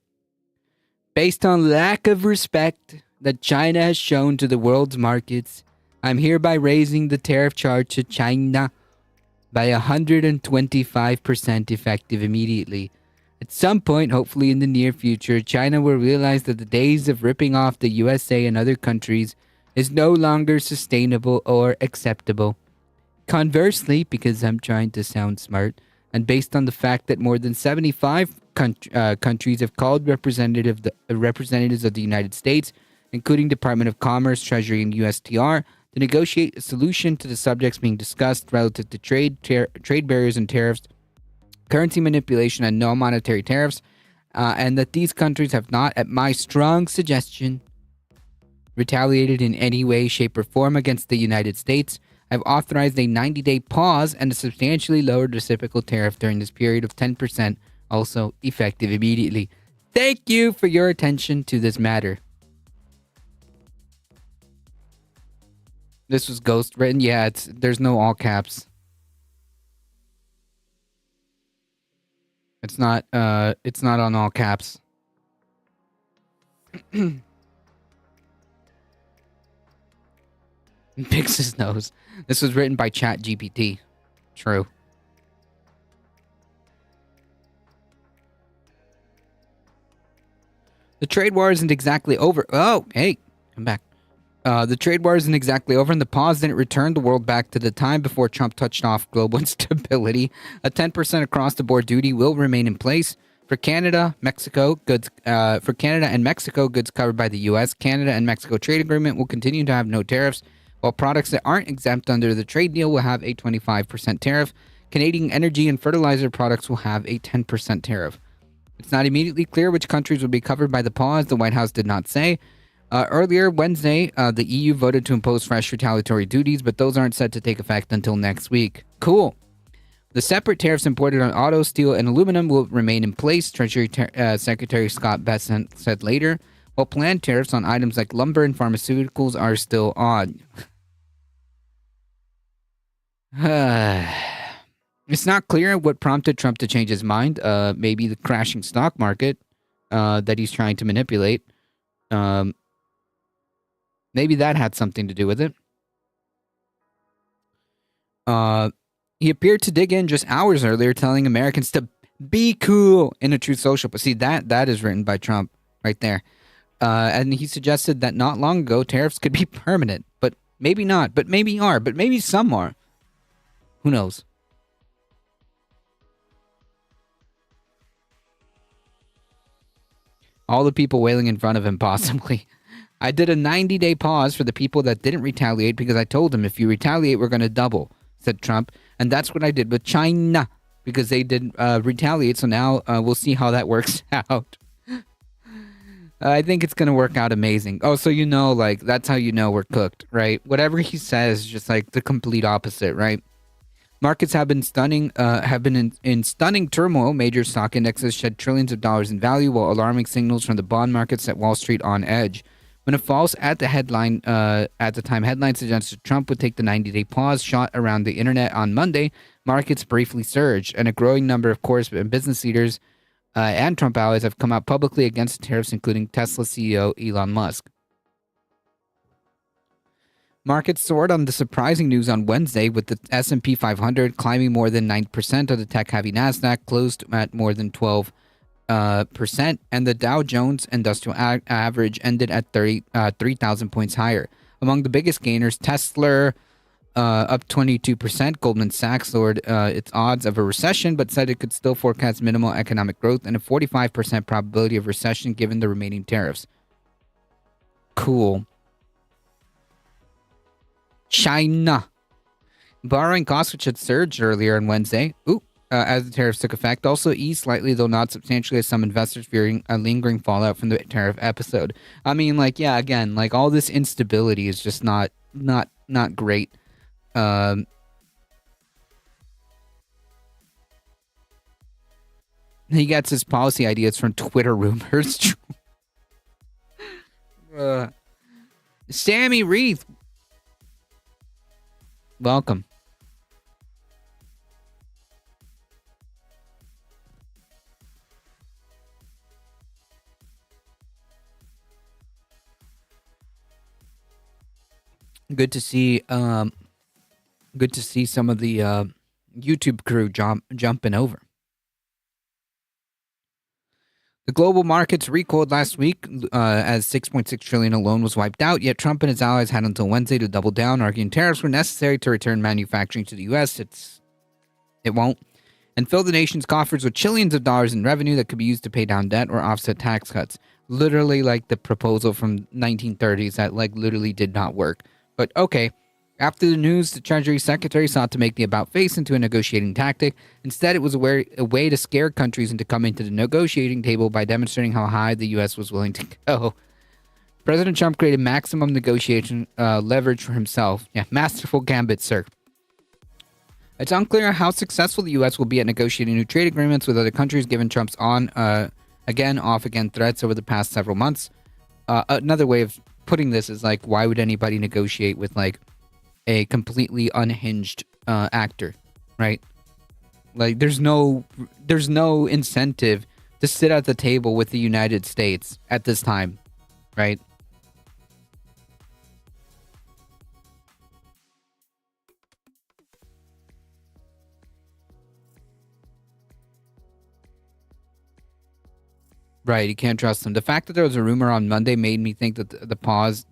based on lack of respect that China has shown to the world's markets, I'm hereby raising the tariff charge to China by 125% effective immediately. At some point, hopefully in the near future, China will realize that the days of ripping off the USA and other countries is no longer sustainable or acceptable. Conversely, because I'm trying to sound smart, and based on the fact that more than 75 countries have called representatives of the United States, including Department of Commerce, Treasury, and USTR, to negotiate a solution to the subjects being discussed relative to trade barriers and tariffs, currency manipulation, and non-monetary tariffs, and that these countries have not, at my strong suggestion, retaliated in any way, shape, or form against the United States, I've authorized a 90-day pause and a substantially lowered reciprocal tariff during this period of 10%, also effective immediately. Thank you for your attention to this matter. This was ghost written. Yeah, there's no all caps. It's not on all caps. Picks his nose. This was written by ChatGPT. True. The trade war isn't exactly over. Oh, hey, come back. The trade war isn't exactly over, and the pause didn't return the world back to the time before Trump touched off global instability. A 10% across-the-board duty will remain in place for Canada, Mexico goods. For Canada and Mexico goods covered by the U.S., Canada and Mexico trade agreement will continue to have no tariffs, while products that aren't exempt under the trade deal will have a 25% tariff. Canadian energy and fertilizer products will have a 10% tariff. It's not immediately clear which countries will be covered by the pause, the White House did not say. Earlier Wednesday, the EU voted to impose fresh retaliatory duties, but those aren't set to take effect until next week. Cool. The separate tariffs imported on auto, steel, and aluminum will remain in place, Treasury Secretary Scott Bessent said later, while planned tariffs on items like lumber and pharmaceuticals are still on. It's not clear what prompted Trump to change his mind. Maybe the crashing stock market that he's trying to manipulate. Maybe that had something to do with it. He appeared to dig in just hours earlier, telling Americans to be cool in a Truth Social. But see, that is written by Trump right there. And he suggested that not long ago, tariffs could be permanent. But maybe not. But maybe are. But maybe some are. Who knows? All the people wailing in front of him, possibly. I did a 90-day pause for the people that didn't retaliate because I told them, if you retaliate, we're going to double, said Trump. And that's what I did with China, because they did retaliate. So now we'll see how that works out. I think it's going to work out amazing. Oh, so like, that's how you know we're cooked, right? Whatever he says, just like the complete opposite, right? Markets have been in stunning turmoil. Major stock indexes shed trillions of dollars in value, while alarming signals from the bond market set Wall Street on edge. When it falls at the time headlines suggested Trump would take the 90-day pause shot around the internet on Monday, markets briefly surged, and a growing number of business leaders and Trump allies have come out publicly against tariffs, including Tesla CEO Elon Musk. Markets soared on the surprising news on Wednesday, with the S&P 500 climbing more than 9%, of the tech-heavy Nasdaq closed at more than 12%, and the Dow Jones Industrial Average ended at 3,000 points higher. Among the biggest gainers, Tesla up 22%. Goldman Sachs lowered its odds of a recession, but said it could still forecast minimal economic growth and a 45% probability of recession given the remaining tariffs. Cool. China. Borrowing costs, which had surged earlier on Wednesday, as the tariffs took effect, also eased slightly, though not substantially, as some investors fearing a lingering fallout from the tariff episode. I mean, like, yeah, again, like, all this instability is just not great. He gets his policy ideas from Twitter rumors. Sammy Reith, welcome. Good to see some of the YouTube crew jumping over. The global markets recoiled last week as $6.6 trillion alone was wiped out, yet Trump and his allies had until Wednesday to double down, arguing tariffs were necessary to return manufacturing to the U.S. It won't. And fill the nation's coffers with trillions of dollars in revenue that could be used to pay down debt or offset tax cuts. Literally like the proposal from 1930s that literally did not work. But okay. After the news, the Treasury Secretary sought to make the about-face into a negotiating tactic. Instead, it was a way to scare countries into coming to the negotiating table by demonstrating how high the U.S. was willing to go. President Trump created maximum negotiation leverage for himself. Yeah, masterful gambit, sir. It's unclear how successful the U.S. will be at negotiating new trade agreements with other countries, given Trump's on-again, off-again threats over the past several months. Another way of putting this is, why would anybody negotiate with, a completely unhinged actor, right? There's no incentive to sit at the table with the United States at this time, right? Right, you can't trust them. The fact that there was a rumor on Monday made me think that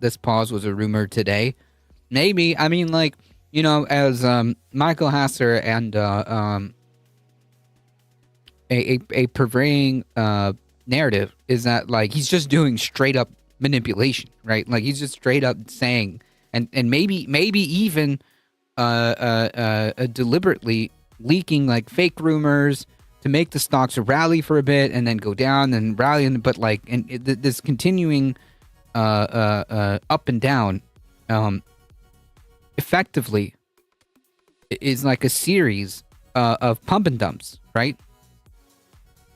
this pause was a rumor today. Maybe. I mean, as Michael Hasser and a pervading narrative is that, he's just doing straight up manipulation, right? He's just straight up saying, and maybe even deliberately leaking, fake rumors to make the stocks rally for a bit and then go down and rally, but this continuing up and down, effectively is a series of pump and dumps, right?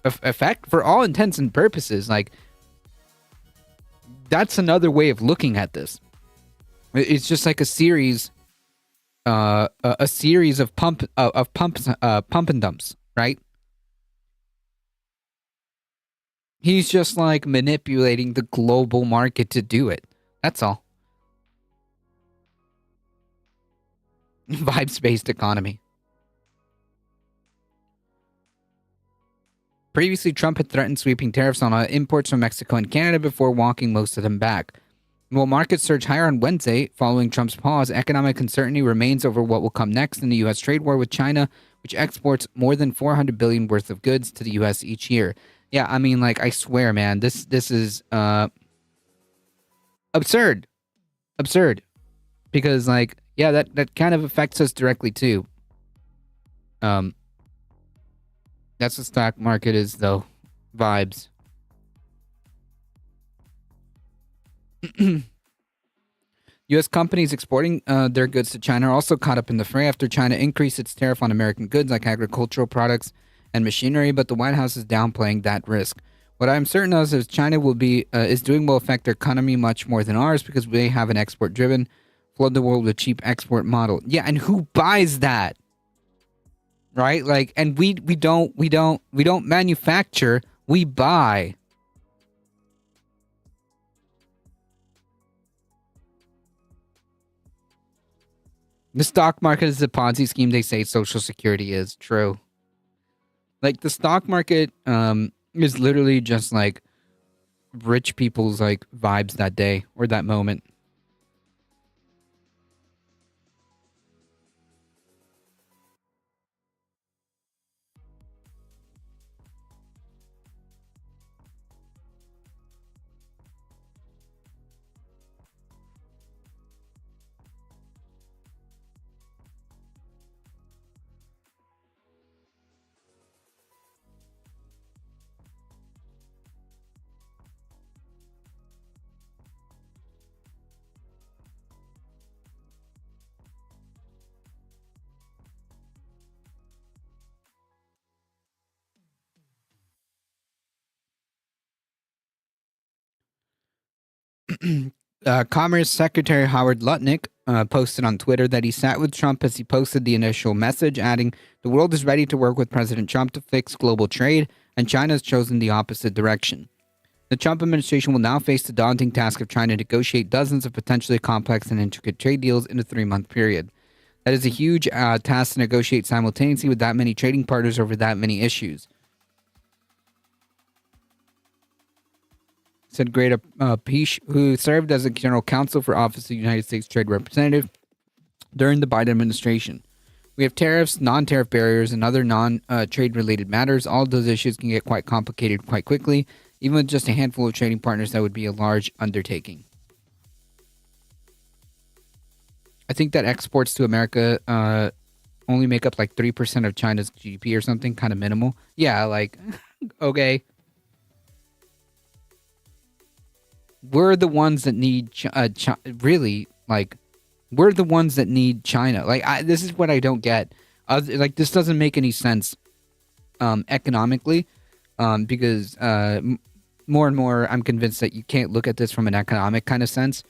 Effect for all intents and purposes, that's another way of looking at this. It's just a series a series of pump and dumps, right? He's just like manipulating the global market to do it. That's all. Vibes-based economy. Previously, Trump had threatened sweeping tariffs on imports from Mexico and Canada before walking most of them back. While markets surged higher on Wednesday, following Trump's pause, economic uncertainty remains over what will come next in the U.S. trade war with China, which exports more than $400 billion worth of goods to the U.S. each year. Yeah, I mean, like, I swear, man, this is absurd. Absurd. Because, like, yeah, that kind of affects us directly, too. That's what the stock market is, though. Vibes. U.S. companies exporting their goods to China are also caught up in the fray after China increased its tariff on American goods like agricultural products and machinery, but the White House is downplaying that risk. What I'm certain of is China is doing will affect their economy much more than ours because they have an export-driven, flood the world with cheap export model. Yeah, and who buys that? Right? Like, and we don't manufacture, we buy. The stock market is a Ponzi scheme. They say Social Security is true. Like, the stock market is literally just like rich people's like vibes that day or that moment. Commerce Secretary Howard Lutnick posted on Twitter that he sat with Trump as he posted the initial message, adding, "The world is ready to work with President Trump to fix global trade, and China has chosen the opposite direction." The Trump administration will now face the daunting task of trying to negotiate dozens of potentially complex and intricate trade deals in a 3-month period. That is a huge task to negotiate simultaneously with that many trading partners over that many issues. Said Greta Peach, who served as a general counsel for Office of the United States Trade Representative during the Biden administration. We have tariffs, non-tariff barriers, and other non-trade related matters. All of those issues can get quite complicated quite quickly. Even with just a handful of trading partners, that would be a large undertaking. I think that exports to America only make up like 3% of China's GDP or something, kind of minimal. Yeah, like, okay. We're the ones that need really, like, we're the ones that need China. Like, this is what I don't get. Like, this doesn't make any sense economically, because more and more I'm convinced that you can't look at this from an economic kind of sense.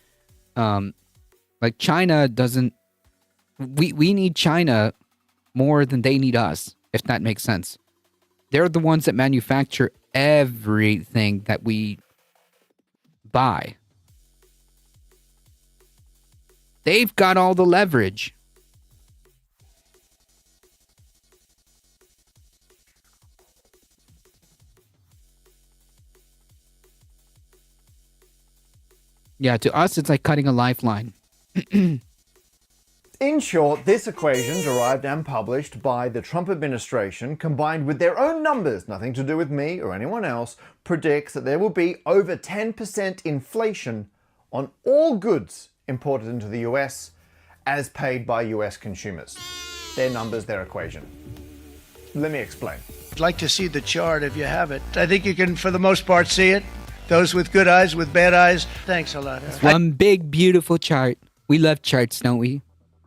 Like, China doesn't... We need China more than they need us, if that makes sense. They're the ones that manufacture everything that we buy. They've got all the leverage. Yeah, to us, it's like cutting a lifeline. In short, this equation, derived and published by the Trump administration, combined with their own numbers, nothing to do with me or anyone else, predicts that there will be over 10% inflation on all goods imported into the US as paid by US consumers. Their numbers, their equation. Let me explain. I'd like to see the chart if you have it. I think you can, for the most part, see it. Those with good eyes, with bad eyes. Thanks a lot. One big, beautiful chart. We love charts, don't we?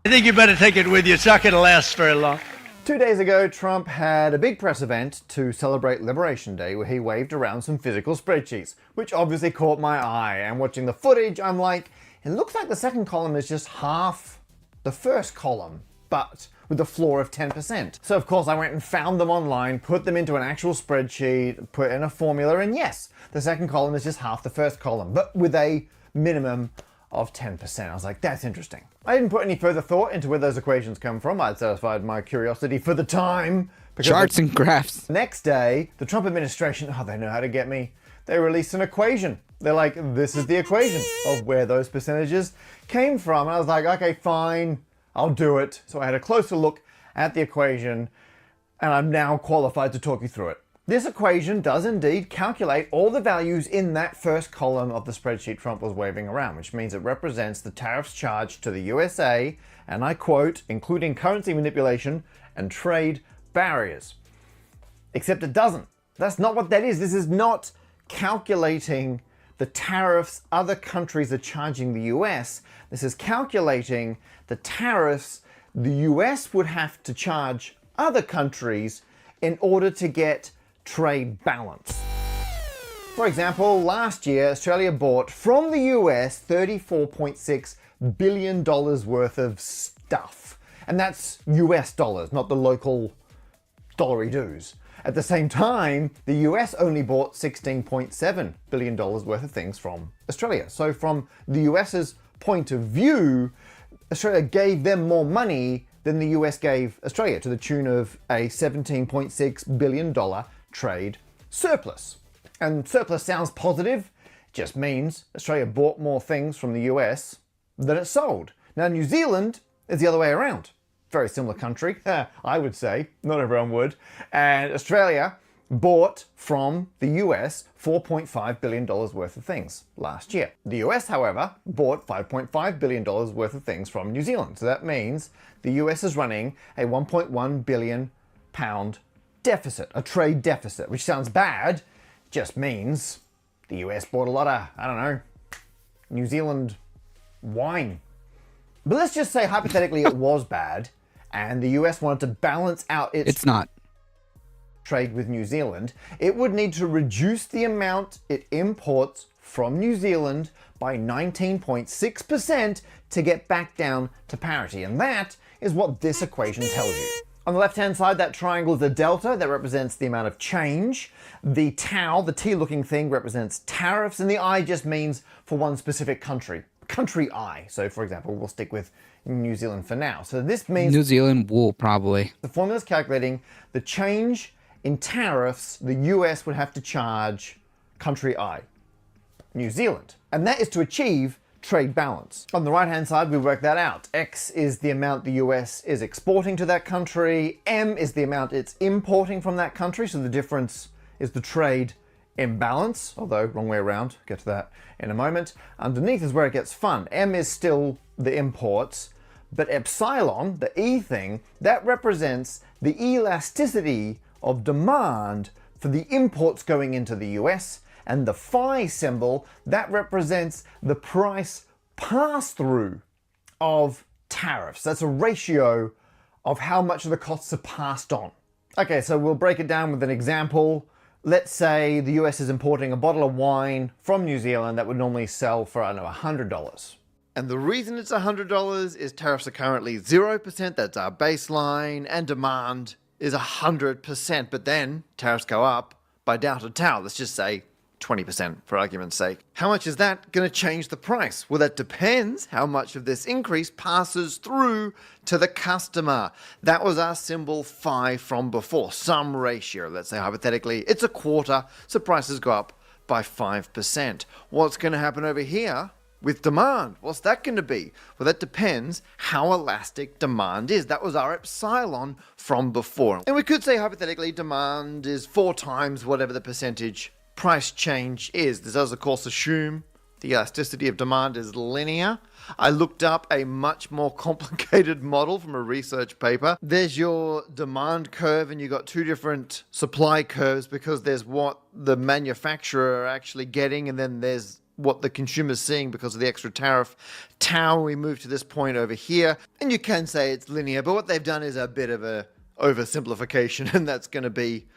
I think you better take it with you. It's not going to last very long. 2 days ago, Trump had a big press event to celebrate Liberation Day where he waved around some physical spreadsheets, which obviously caught my eye. And watching the footage, I'm like, it looks like the second column is just half the first column, but with a floor of 10%. So of course I went and found them online, put them into an actual spreadsheet, put in a formula, and yes, the second column is just half the first column, but with a minimum of 10%. I was like, that's interesting. I didn't put any further thought into where those equations come from. I'd satisfied my curiosity for the time. Charts and graphs. Next day, the Trump administration, they know how to get me. They released an equation. They're like, this is the equation of where those percentages came from. And I was like, okay, fine, I'll do it. So I had a closer look at the equation, and I'm now qualified to talk you through it. This equation does indeed calculate all the values in that first column of the spreadsheet Trump was waving around, which means it represents the tariffs charged to the USA, and I quote, including currency manipulation and trade barriers. Except it doesn't. That's not what that is. This is not calculating the tariffs other countries are charging the US. This is calculating the tariffs the US would have to charge other countries in order to get trade balance. For example, last year, Australia bought from the US $34.6 billion worth of stuff. And that's US dollars, not the local dollary-doos. At the same time, the US only bought $16.7 billion worth of things from Australia. So from the US's point of view, Australia gave them more money than the US gave Australia, to the tune of a $17.6 billion trade surplus. And surplus sounds positive, it just means Australia bought more things from the US than it sold. Now New Zealand is the other way around. Very similar country, I would say, not everyone would. And Australia bought from the US $4.5 billion worth of things last year. The US, however, bought $5.5 billion worth of things from New Zealand. So that means the US is running a £1.1 billion deficit, a trade deficit, which sounds bad, just means the US bought a lot of, I don't know, New Zealand wine. But let's just say hypothetically it was bad and the US wanted to balance out its trade with New Zealand. It would need to reduce the amount it imports from New Zealand by 19.6% to get back down to parity. And that is what this equation tells you. On the left-hand side, that triangle is a delta that represents the amount of change. The tau, the T-looking thing, represents tariffs, and the I just means for one specific country. Country I. So, for example, we'll stick with New Zealand for now. So this means New Zealand wool, probably. The formula is calculating the change in tariffs the US would have to charge country I, New Zealand. And that is to achieve trade balance. On the right-hand side, we work that out. X is the amount the US is exporting to that country. M is the amount it's importing from that country. So the difference is the trade imbalance, although wrong way around. Get to that in a moment. Underneath is where it gets fun. M is still the imports, but epsilon, the E thing, that represents the elasticity of demand for the imports going into the US. And the phi symbol, that represents the price pass-through of tariffs. That's a ratio of how much of the costs are passed on. Okay, so we'll break it down with an example. Let's say the US is importing a bottle of wine from New Zealand that would normally sell for, I don't know, $100. And the reason it's $100 is tariffs are currently 0%, that's our baseline, and demand is 100%. But then tariffs go up by delta tau, let's just say 20% for argument's sake. How much is that going to change the price? Well, that depends how much of this increase passes through to the customer. That was our symbol phi from before, some ratio. Let's say hypothetically it's a quarter, so prices go up by 5%. What's going to happen over here with demand? What's that going to be? Well, that depends how elastic demand is. That was our epsilon from before. And we could say hypothetically demand is 4 times whatever the percentage price change is. This does of course assume the elasticity of demand is linear. I looked up a much more complicated model from a research paper. There's your demand curve and you've got 2 different supply curves because there's what the manufacturer are actually getting and then there's what the consumer's seeing because of the extra tariff. Tau, we move to this point over here and you can say it's linear, but what they've done is a bit of a oversimplification and that's going to be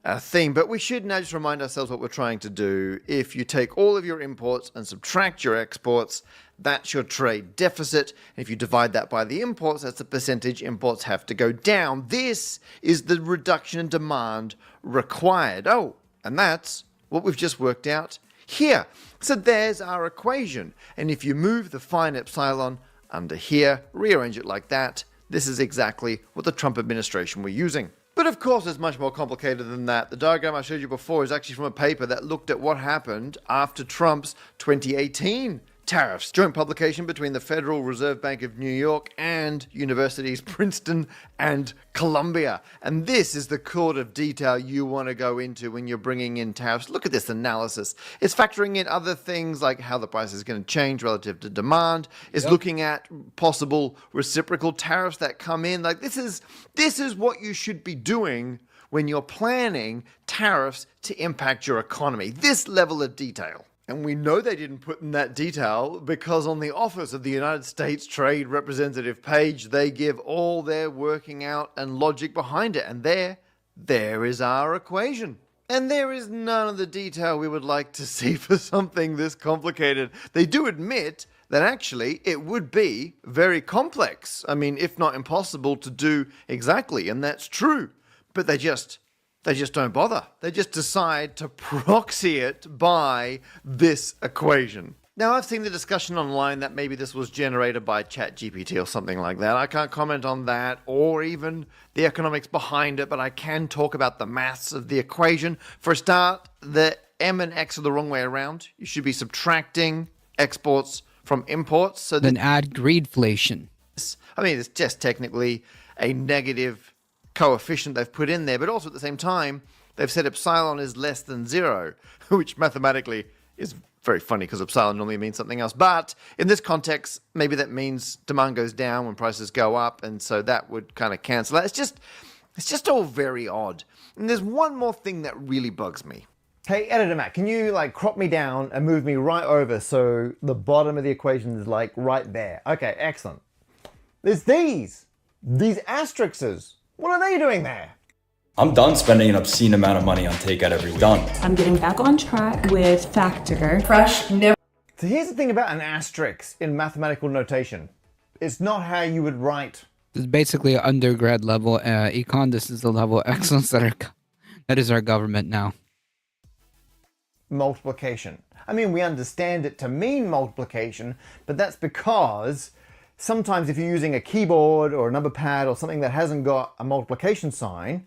a theme. But we should now just remind ourselves what we're trying to do. If you take all of your imports and subtract your exports, That's your trade deficit. And if you divide that by the imports, that's the percentage imports have to go down. This is the reduction in demand required. Oh, and that's what we've just worked out here. So there's our equation. And if you move the fine epsilon under here, rearrange it like that, this is exactly what the Trump administration were using. But of course, it's much more complicated than that. The diagram I showed you before is actually from a paper that looked at what happened after Trump's 2018 tariffs. Joint publication between the Federal Reserve Bank of New York and universities Princeton and Columbia. And this is the sort of detail you want to go into when you're bringing in tariffs. Look at this analysis. It's factoring in other things like how the price is going to change relative to demand. It's looking at possible reciprocal tariffs that come in. Like this is what you should be doing when you're planning tariffs to impact your economy. This level of detail. And we know they didn't put in that detail because on the Office of the United States Trade Representative page, they give all their working out and logic behind it. And there is our equation. And there is none of the detail we would like to see for something this complicated. They do admit that actually it would be very complex. I mean, if not impossible to do exactly, and that's true. But they just don't bother. They just decide to proxy it by this equation. Now, I've seen the discussion online that maybe this was generated by ChatGPT or something like that. I can't comment on that or even the economics behind it, but I can talk about the maths of the equation. For a start, the M and X are the wrong way around. You should be subtracting exports from imports. So Then add greedflation. I mean, it's just technically a negative coefficient they've put in there, but also at the same time, they've said epsilon is less than 0, which mathematically is very funny because epsilon normally means something else. But in this context, maybe that means demand goes down when prices go up, and so that would kind of cancel that. It's just all very odd. And there's one more thing that really bugs me. Hey, Editor Matt, can you crop me down and move me right over so the bottom of the equation is right there? Okay, excellent. There's these asterisks. What are they doing there? I'm done spending an obscene amount of money on takeout every week. Done. I'm getting back on track with Factor. Fresh, never. So here's the thing about an asterisk in mathematical notation. It's not how you would write. This is basically undergrad level econ. This is the level of excellence that is our government now. Multiplication. I mean, we understand it to mean multiplication, but that's because sometimes if you're using a keyboard or a number pad or something that hasn't got a multiplication sign,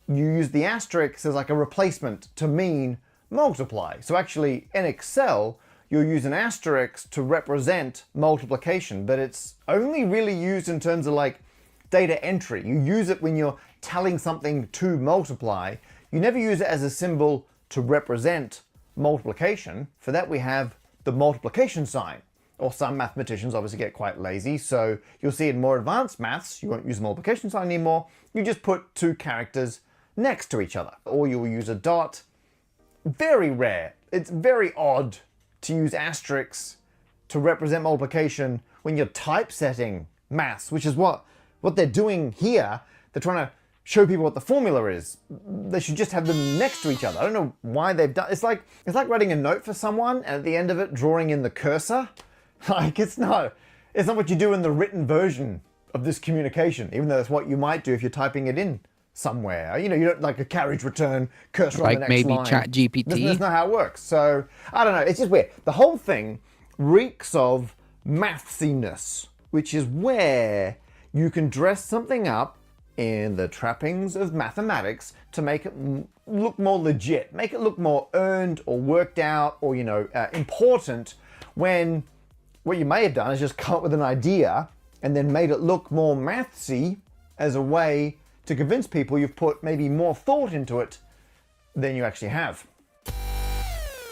you use the asterisk as a replacement to mean multiply. So actually in Excel, you'll use an asterisk to represent multiplication, but it's only really used in terms of data entry. You use it when you're telling something to multiply. You never use it as a symbol to represent multiplication. For that we have the multiplication sign. Or some mathematicians obviously get quite lazy, so you'll see in more advanced maths, you won't use the multiplication sign anymore, you just put two characters next to each other. Or you'll use a dot. Very rare. It's very odd to use asterisks to represent multiplication when you're typesetting maths, which is what they're doing here. They're trying to show people what the formula is. They should just have them next to each other. I don't know why they've done it's like writing a note for someone and at the end of it drawing in the cursor. It's not what you do in the written version of this communication, even though that's what you might do if you're typing it in somewhere. You don't a carriage return cursor on the next line. Like maybe ChatGPT. That's not how it works. So, I don't know. It's just weird. The whole thing reeks of mathsiness, which is where you can dress something up in the trappings of mathematics to make it look more legit, make it look more earned or worked out or, important, when what you may have done is just come up with an idea and then made it look more mathsy as a way to convince people you've put maybe more thought into it than you actually have.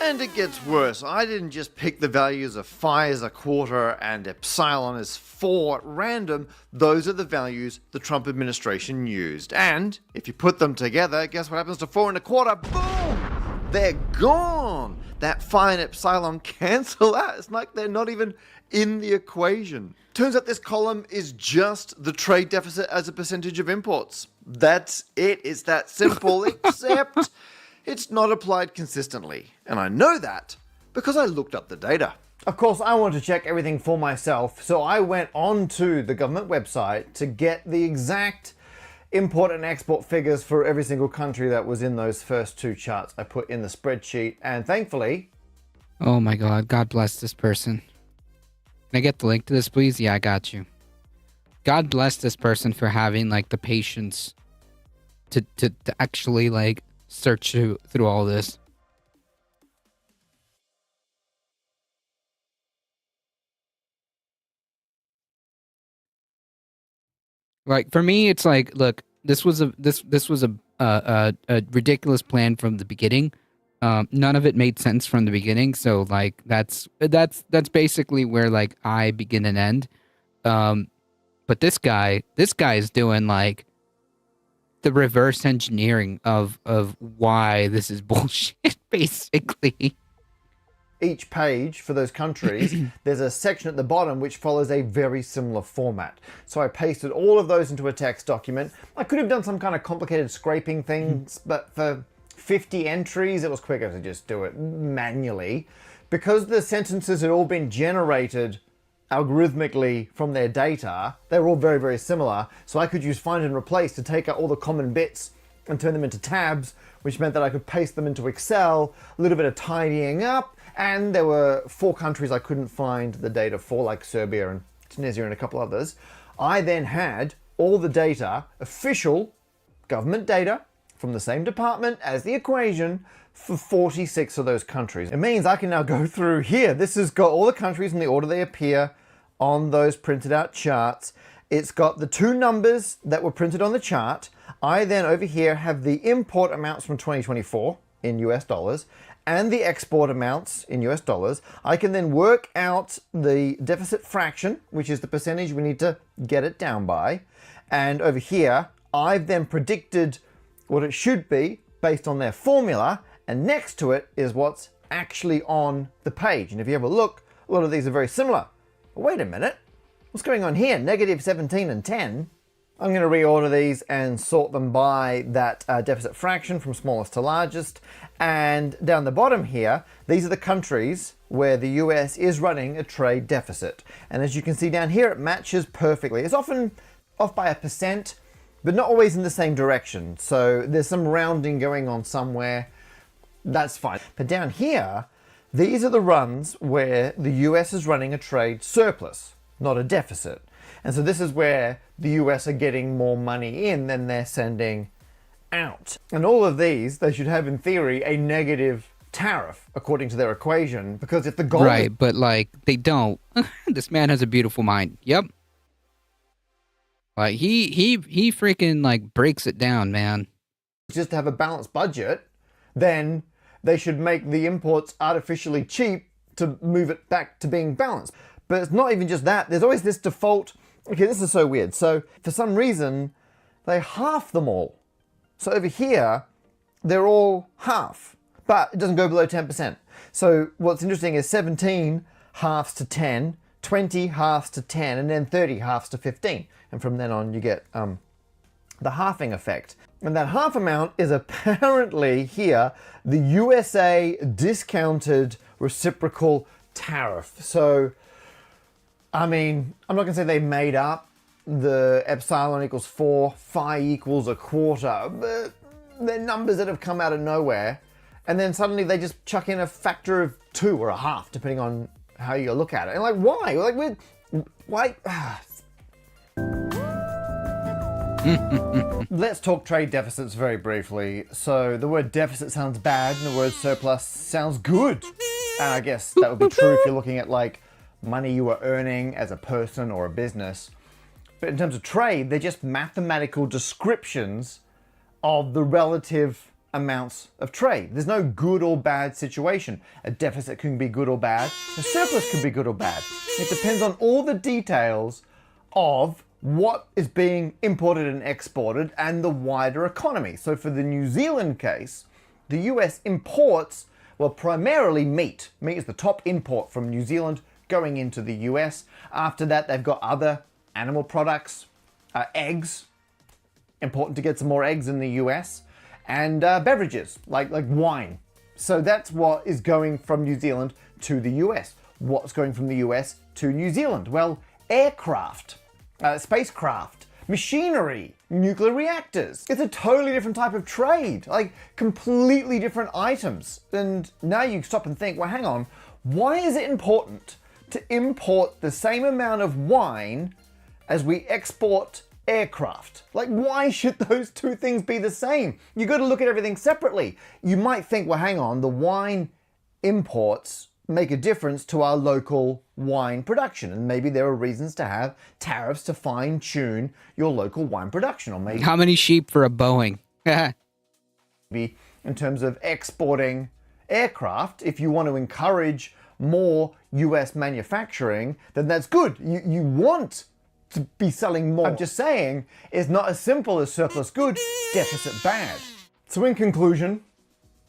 And it gets worse. I didn't just pick the values of phi as a quarter and epsilon as 4 at random. Those are the values the Trump administration used. And if you put them together, guess what happens to 4 1/4? Boom! They're gone! That phi and epsilon cancel out. It's like they're not even in the equation. Turns out this column is just the trade deficit as a percentage of imports. That's it. It's that simple, except it's not applied consistently. And I know that because I looked up the data. Of course, I wanted to check everything for myself, so I went onto the government website to get the exact import and export figures for every single country that was in those first two charts I put in the spreadsheet, and thankfully... Oh my god, God bless this person. Can I get the link to this, please? Yeah, I got you. God bless this person for having, like, the patience to actually, like, search through all this. Like, for me, it's like, look, this was a ridiculous plan from the beginning. None of it made sense from the beginning, so like that's basically where like I begin and end. But this guy is doing like the reverse engineering of why this is bullshit, basically. Each page for those countries, there's a section at the bottom which follows a very similar format. So I pasted all of those into a text document. I could have done some kind of complicated scraping things, but for 50 entries, it was quicker to just do it manually. Because the sentences had all been generated algorithmically from their data, they were all very, very similar. So I could use find and replace to take out all the common bits and turn them into tabs, which meant that I could paste them into Excel, a little bit of tidying up, and there were 4 countries I couldn't find the data for, like Serbia and Tunisia and a couple others. I then had all the data, official government data, from the same department as the equation for 46 of those countries. It means I can now go through here. This has got all the countries in the order they appear on those printed out charts. It's got the 2 numbers that were printed on the chart. I then over here have the import amounts from 2024 in US dollars and the export amounts in US dollars. I can then work out the deficit fraction, which is the percentage we need to get it down by. And over here, I've then predicted what it should be based on their formula, and next to it is what's actually on the page. And if you have a look, a lot of these are very similar. But wait a minute, what's going on here? Negative 17 and 10. I'm going to reorder these and sort them by that deficit fraction from smallest to largest. And down the bottom here, these are the countries where the US is running a trade deficit. And as you can see down here, it matches perfectly. It's often off by 1%, but not always in the same direction. So there's some rounding going on somewhere. That's fine. But down here, these are the runs where the US is running a trade surplus, not a deficit. And so this is where the US are getting more money in than they're sending out. And all of these, they should have in theory a negative tariff according to their equation, because if the goal... Right, but like they don't. This man has a beautiful mind. Yep. Like he freaking like breaks it down, man. Just to have a balanced budget, then they should make the imports artificially cheap to move it back to being balanced. But it's not even just that. There's always this default. Okay, this is so weird. So for some reason, they half them all. So over here, they're all half, but it doesn't go below 10%. So what's interesting is 17 halves to 10, 20 halves to 10, and then 30 halves to 15. And from then on, you get the halving effect. And that half amount is apparently here, the USA discounted reciprocal tariff. So, I mean, I'm not gonna say they made up the epsilon equals 4, phi equals a quarter, but they're numbers that have come out of nowhere. And then suddenly they just chuck in a factor of 2 or a half, depending on how you look at it. And like, why? Like, why? Let's talk trade deficits very briefly. So the word deficit sounds bad and the word surplus sounds good. And I guess that would be true if you're looking at like money you are earning as a person or a business. But in terms of trade, they're just mathematical descriptions of the relative amounts of trade. There's no good or bad situation. A deficit can be good or bad. A surplus can be good or bad. It depends on all the details of what is being imported and exported and the wider economy. So for the New Zealand case, the US imports, well, primarily meat. Meat is the top import from New Zealand going into the US. After that, they've got other animal products, eggs, important to get some more eggs in the US, and beverages like wine. So that's what is going from New Zealand to the US. what's going from the US to New Zealand? Well, aircraft, spacecraft, machinery, nuclear reactors. It's a totally different type of trade, like completely different items. And now you stop and think, well, hang on, why is it important to import the same amount of wine as we export aircraft? Like, why should those two things be the same? You got to look at everything separately. You might think, well, hang on, the wine imports make a difference to our local wine production, and maybe there are reasons to have tariffs to fine-tune your local wine production, or maybe How many sheep for a Boeing? in terms of exporting aircraft. If you want to encourage more US manufacturing, then that's good. You want to be selling more. I'm just saying, it's not as simple as surplus good, deficit bad. So in conclusion,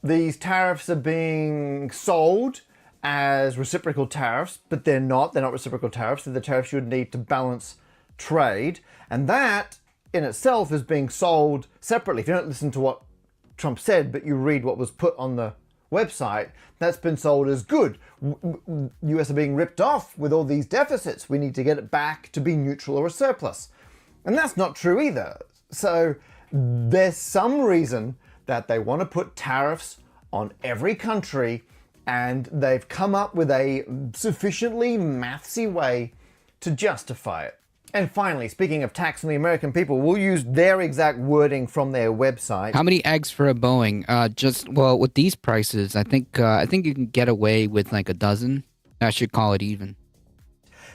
these tariffs are being sold as reciprocal tariffs, but they're not. They're not reciprocal tariffs. They're the tariffs you would need to balance trade. And that in itself is being sold separately. If you don't listen to what Trump said, but you read what was put on the website, that's been sold as good. US are being ripped off with all these deficits. We need to get it back to be neutral or a surplus. And that's not true either. So there's some reason that they want to put tariffs on every country, and they've come up with a sufficiently mathsy way to justify it. And finally, speaking of tax on the American people, we'll use their exact wording from their website. How many eggs for a Boeing? Well, with these prices, I think you can get away with like a dozen. I should call it even.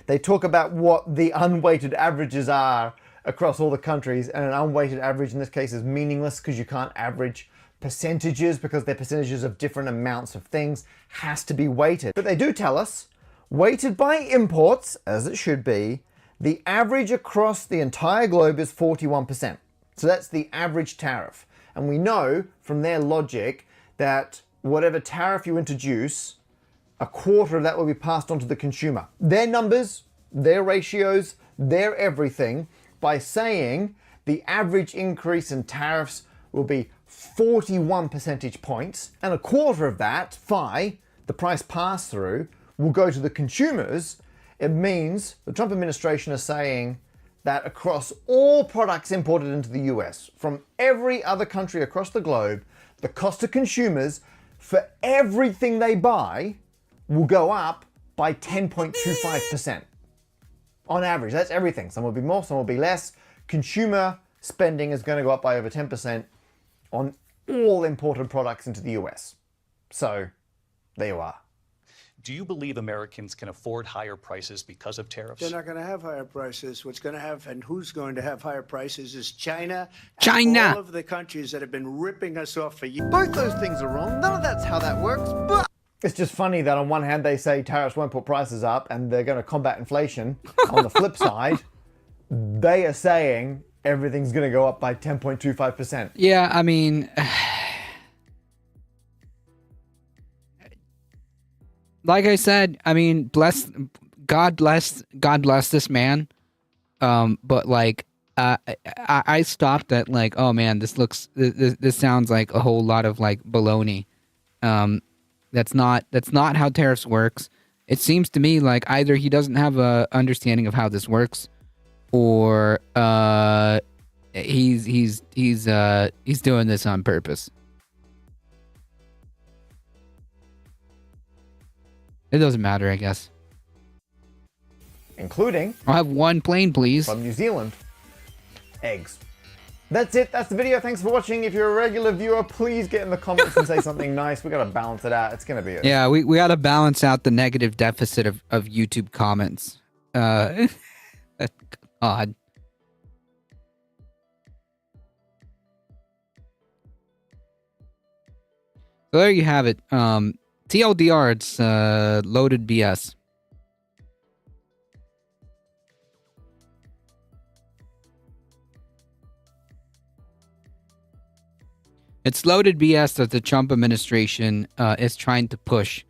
They talk about what the unweighted averages are across all the countries, and an unweighted average in this case is meaningless because you can't average percentages because they're percentages of different amounts of things, has to be weighted. But they do tell us, weighted by imports, as it should be, the average across the entire globe is 41%. So that's the average tariff. And we know from their logic that whatever tariff you introduce, a quarter of that will be passed on to the consumer. Their numbers, their ratios, their everything, by saying the average increase in tariffs will be 41 percentage points, and a quarter of that, phi, the price pass-through, will go to the consumers. It means the Trump administration is saying that across all products imported into the US from every other country across the globe, the cost to consumers for everything they buy will go up by 10.25%. On average, that's everything. Some will be more, some will be less. Consumer spending is going to go up by over 10% on all imported products into the US. So, there you are. Do you believe Americans can afford higher prices because of tariffs? They're not going to have higher prices. What's going to have, and who's going to have higher prices, is China. China. And all of the countries that have been ripping us off for years. Both those things are wrong. None of that's how that works. But it's just funny that on one hand they say tariffs won't put prices up and they're going to combat inflation. On the flip side, they are saying everything's going to go up by 10.25%. Yeah, I mean, like I said, I mean, God bless this man. But like, I stopped at like, oh man, this sounds like a whole lot of like baloney. That's not how tariffs works. It seems to me like either he doesn't have a understanding of how this works, or he's doing this on purpose. It doesn't matter, I guess. Including, I'll have one plane, please. From New Zealand, eggs. That's it. That's the video. Thanks for watching. If you're a regular viewer, please get in the comments and say something nice. We got to balance it out. It's going to be Yeah, we got to balance out the negative deficit of YouTube comments. God. So there you have it. TLDR, it's loaded BS. It's loaded BS that the Trump administration is trying to push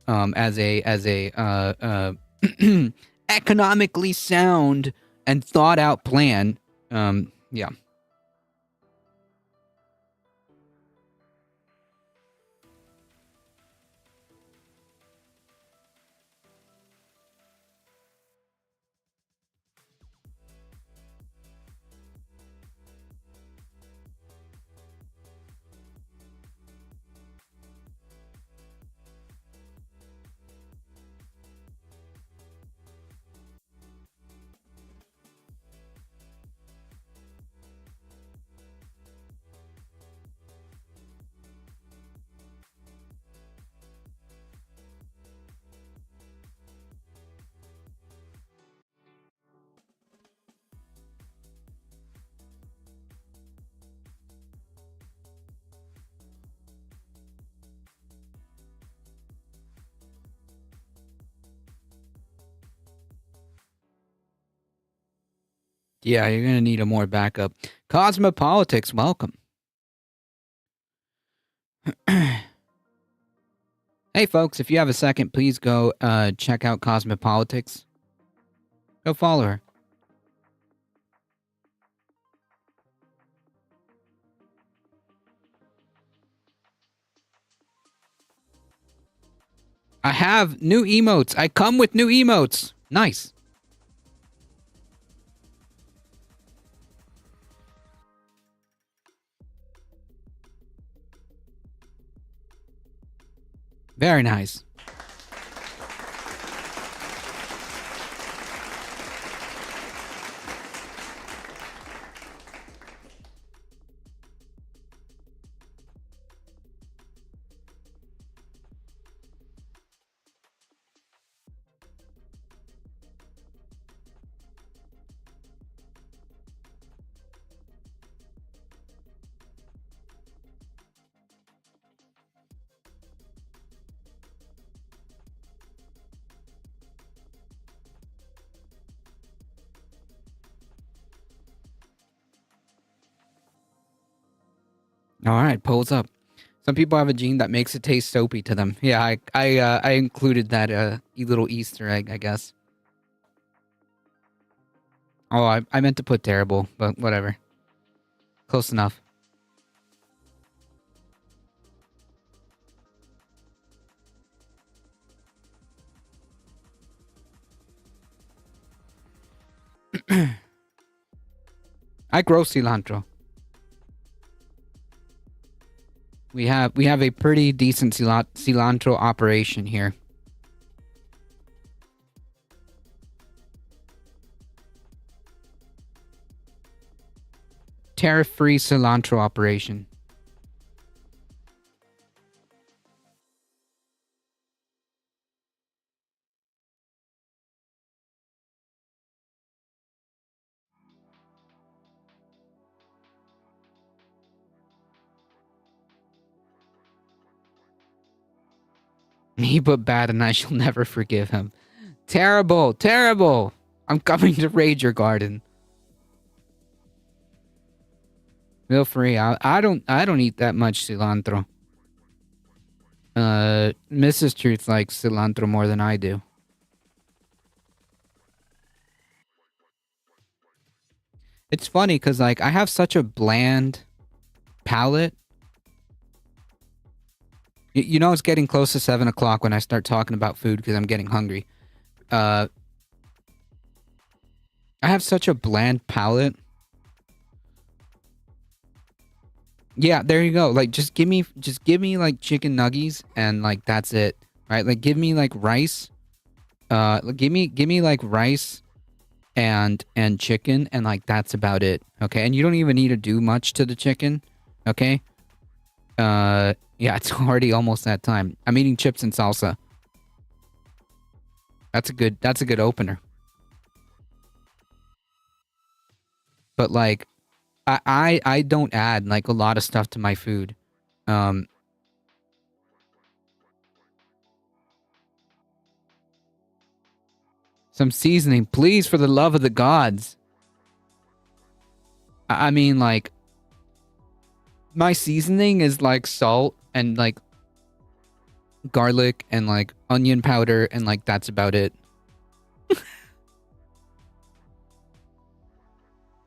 as a economically sound and thought out plan. Yeah. Yeah, you're gonna need a more backup. Cosmopolitics, welcome. Hey folks, if you have a second, please go check out Cosmopolitics. Go follow her. I have new emotes. I come with new emotes. Nice. Very nice. All right, pulls up. Some people have a gene that makes it taste soapy to them. Yeah, I included that little Easter egg, I guess. Oh, I meant to put terrible, but whatever. Close enough. I grow cilantro. We have a pretty decent cilantro operation here. Tariff-free cilantro operation. He put bad and I shall never forgive him. Terrible, terrible. I'm coming to raid your garden. Feel free. I don't eat that much cilantro. Mrs. Truth likes cilantro more than I do. It's funny because like I have such a bland palate. You know it's getting close to 7 o'clock when I start talking about food because I'm getting hungry. I have such a bland palate. Yeah, there you go. Like just give me like chicken nuggies and like that's it. Right? Like give me like rice. Give me like rice and chicken and like that's about it. Okay? And you don't even need to do much to the chicken. Okay? Yeah, it's already almost that time. I'm eating chips and salsa. That's a good opener. But like I don't add like a lot of stuff to my food. Some seasoning, please, for the love of the gods. I mean like my seasoning is like salt and like garlic and like onion powder and like that's about it.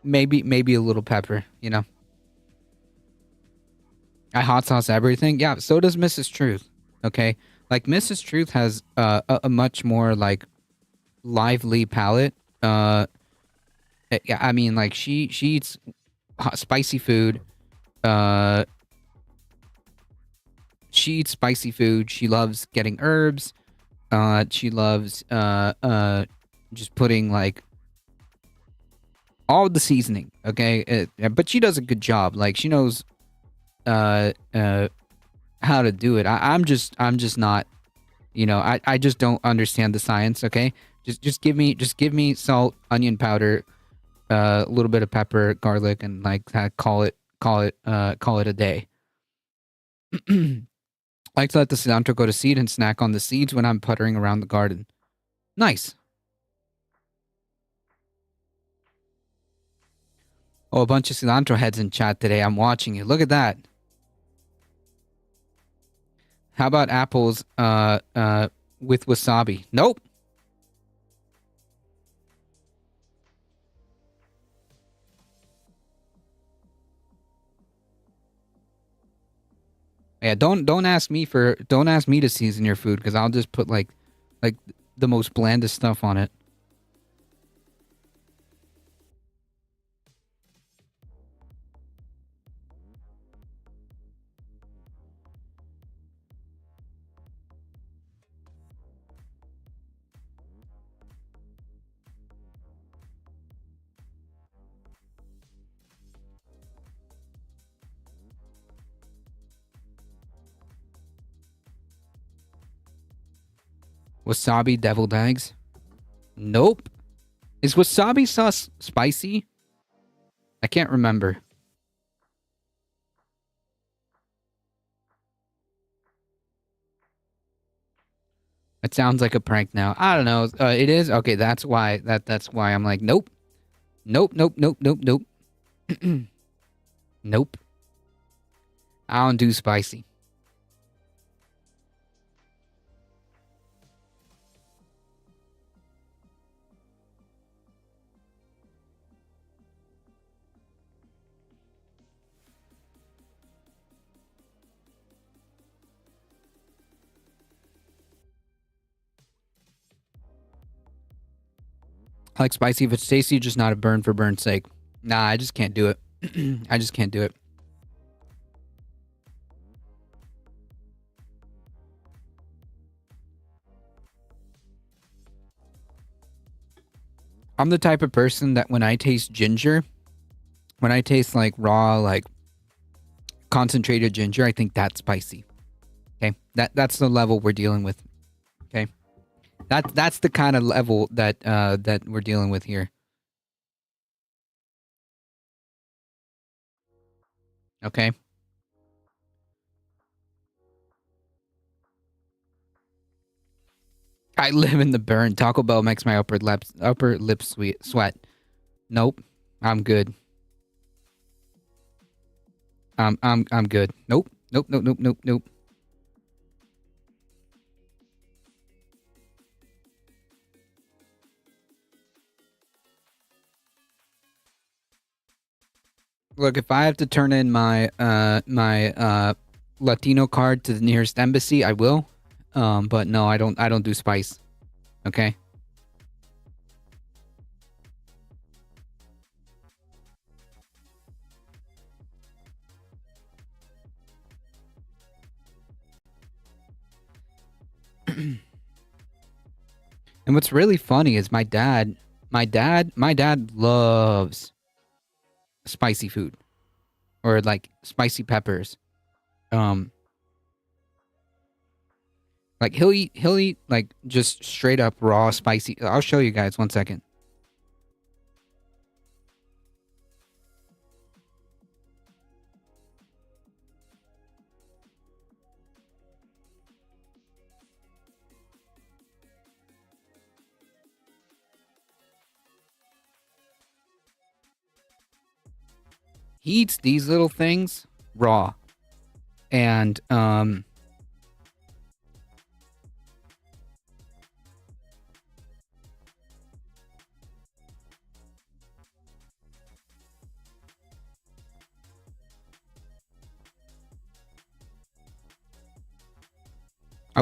maybe a little pepper, you know. I hot sauce everything. Yeah, so does Mrs. Truth. Okay? Like Mrs. Truth has a much more like lively palate. Yeah, I mean like she eats spicy food. She eats spicy food. She loves getting herbs. She loves just putting like all the seasoning. Okay, but she does a good job. Like she knows how to do it. I'm just not. You know, I just don't understand the science. Okay, just give me salt, onion powder, a little bit of pepper, garlic, and like call it a day. I like to let the cilantro go to seed and snack on the seeds when I'm puttering around the garden. Nice. Oh, a bunch of cilantro heads in chat today. I'm watching you. Look at that. How about apples with wasabi? Nope. Yeah, don't ask me to season your food because I'll just put like the most blandest stuff on it. Wasabi deviled eggs? Nope. Is wasabi sauce spicy? I can't remember. It sounds like a prank now. I don't know. It is? Okay, that's why. That's why I'm like, nope. Nope, nope, nope, nope, nope. Nope. I don't do spicy. I like spicy if it's tasty, just not a burn for burn's sake. Nah, I just can't do it. I just can't do it. I'm the type of person that when I taste ginger, when I taste like raw, like concentrated ginger, I think that's spicy. Okay, that's the level we're dealing with. Okay, that's the kind of level that that we're dealing with here. Okay. I live in the burn. Taco Bell makes my upper lip sweat. Nope, I'm good. I'm good. Nope. Nope. Nope. Nope. Nope. Nope. Look, if I have to turn in my Latino card to the nearest embassy, I will. But no, I don't do spice. Okay? And what's really funny is my dad loves spicy food or like spicy peppers. Like he'll eat like just straight up raw spicy. I'll show you guys 1 second. He eats these little things raw. And are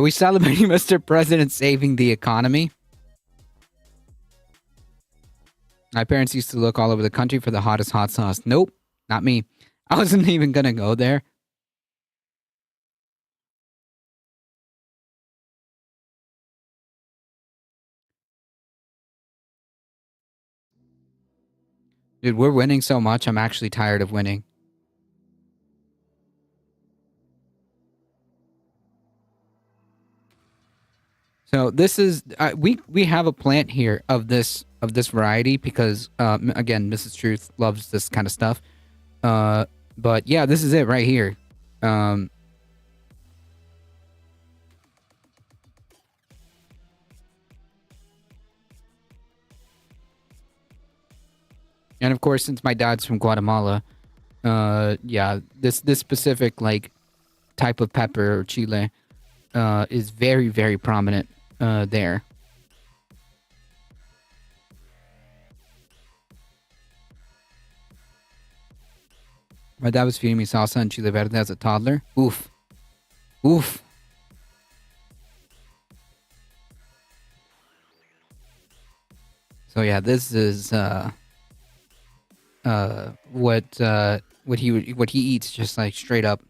we celebrating Mr. President saving the economy? My parents used to look all over the country for the hottest hot sauce. Nope, not me. I wasn't even gonna go there. Dude, we're winning so much, I'm actually tired of winning. So this is we have a plant here of this variety because again, Mrs. Truth loves this kind of stuff. But yeah, this is it right here. And of course, since my dad's from Guatemala, yeah, this specific like type of pepper or chile is very, very prominent there. My dad was feeding me salsa and chile verde as a toddler. Oof. Oof. So yeah, this is what he eats, just like straight up.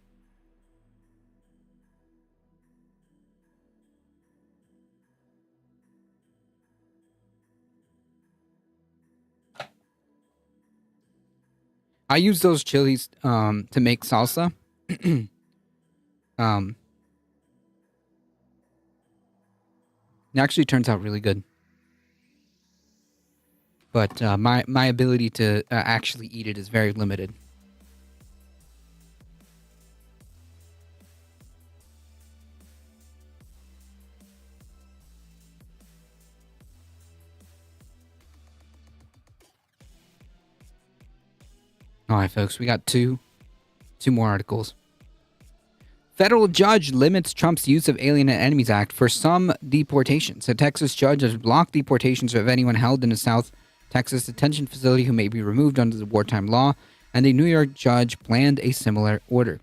I use those chilies to make salsa. It actually turns out really good. But my ability to actually eat it is very limited. All right, folks, we got two more articles. Federal judge limits Trump's use of Alien and Enemies Act for some deportations. A Texas judge has blocked deportations of anyone held in a South Texas detention facility who may be removed under the wartime law, and a New York judge planned a similar order.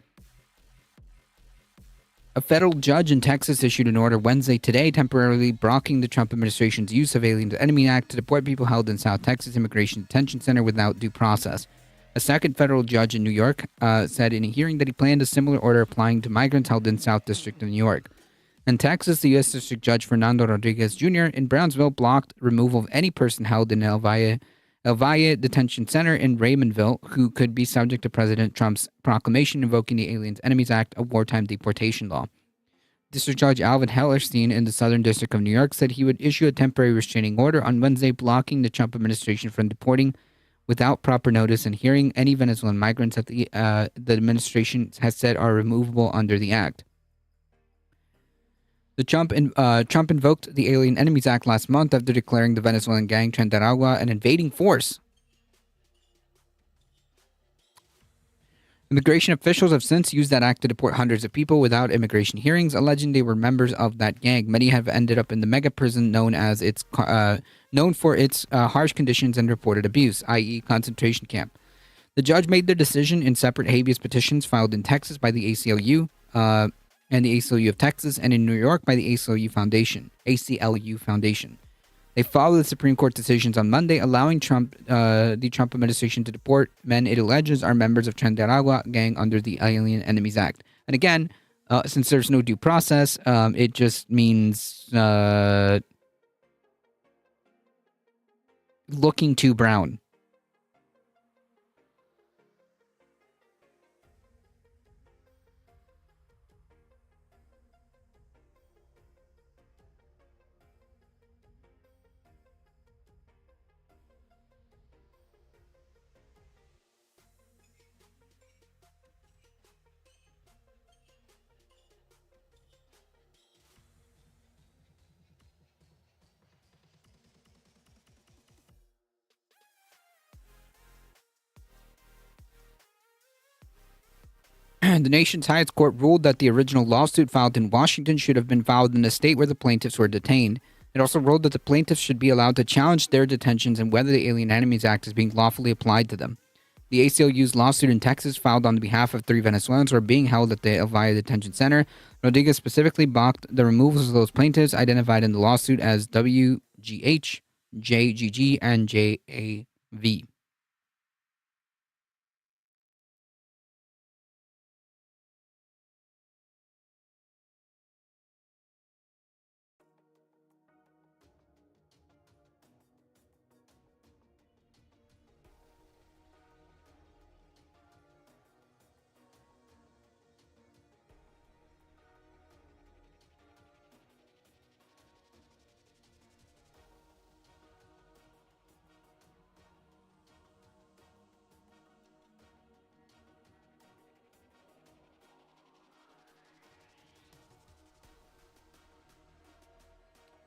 A federal judge in Texas issued an order Wednesday today temporarily blocking the Trump administration's use of Alien and Enemy Act to deport people held in South Texas Immigration Detention Center without due process. A second federal judge in New York said in a hearing that he planned a similar order applying to migrants held in South District of New York. In Texas, the U.S. District Judge Fernando Rodriguez Jr. in Brownsville blocked removal of any person held in El Valle Detention Center in Raymondville who could be subject to President Trump's proclamation invoking the Aliens Enemies Act, a wartime deportation law. District Judge Alvin Hellerstein in the Southern District of New York said he would issue a temporary restraining order on Wednesday blocking the Trump administration from deporting without proper notice and hearing any Venezuelan migrants that the administration has said are removable under the act. Trump invoked the Alien Enemies Act last month after declaring the Venezuelan gang Tren de Aragua an invading force. Immigration officials have since used that act to deport hundreds of people without immigration hearings, alleging they were members of that gang. Many have ended up in the mega prison known for its harsh conditions and reported abuse, i.e. concentration camp. The judge made their decision in separate habeas petitions filed in Texas by the ACLU and the ACLU of Texas, and in New York by the ACLU Foundation. They followed the Supreme Court decisions on Monday, allowing the Trump administration to deport men it alleges are members of Tren de Aragua gang under the Alien Enemies Act. And again, since there's no due process, it just means looking too brown. The nation's highest court ruled that the original lawsuit filed in Washington should have been filed in the state where the plaintiffs were detained. It also ruled that the plaintiffs should be allowed to challenge their detentions and whether the Alien Enemies Act is being lawfully applied to them. The ACLU's lawsuit in Texas, filed on behalf of 3 Venezuelans who are being held at the El Valle Detention Center. Rodriguez specifically blocked the removals of those plaintiffs identified in the lawsuit as WGH, JGG, and JAV.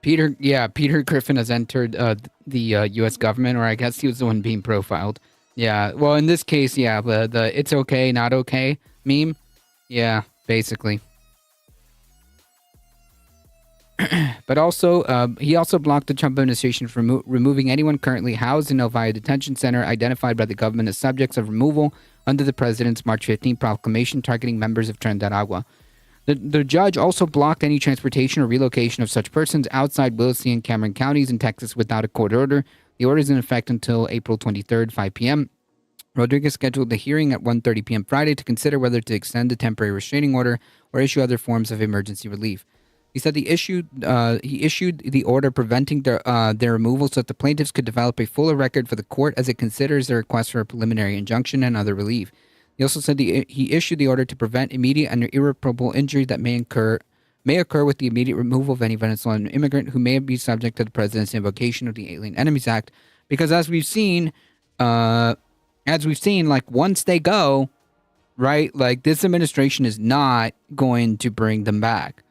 Peter Griffin has entered the U.S. government, or I guess he was the one being profiled. Yeah, well, in this case, yeah, the "it's okay, not okay" meme. Yeah, basically. But also, he also blocked the Trump administration from removing anyone currently housed in Elvira Detention Center identified by the government as subjects of removal under the president's March 15 proclamation targeting members of Tren de Aragua. The judge also blocked any transportation or relocation of such persons outside Willacy and Cameron counties in Texas without a court order. The order is in effect until April 23rd, 5 p.m. Rodriguez scheduled the hearing at 1:30 p.m. Friday to consider whether to extend the temporary restraining order or issue other forms of emergency relief. He said he issued the order preventing their removal so that the plaintiffs could develop a fuller record for the court as it considers their request for a preliminary injunction and other relief. He also said he issued the order to prevent immediate and irreparable injury that may occur with the immediate removal of any Venezuelan immigrant who may be subject to the president's invocation of the Alien Enemies Act. Because as we've seen, like once they go, right, like this administration is not going to bring them back.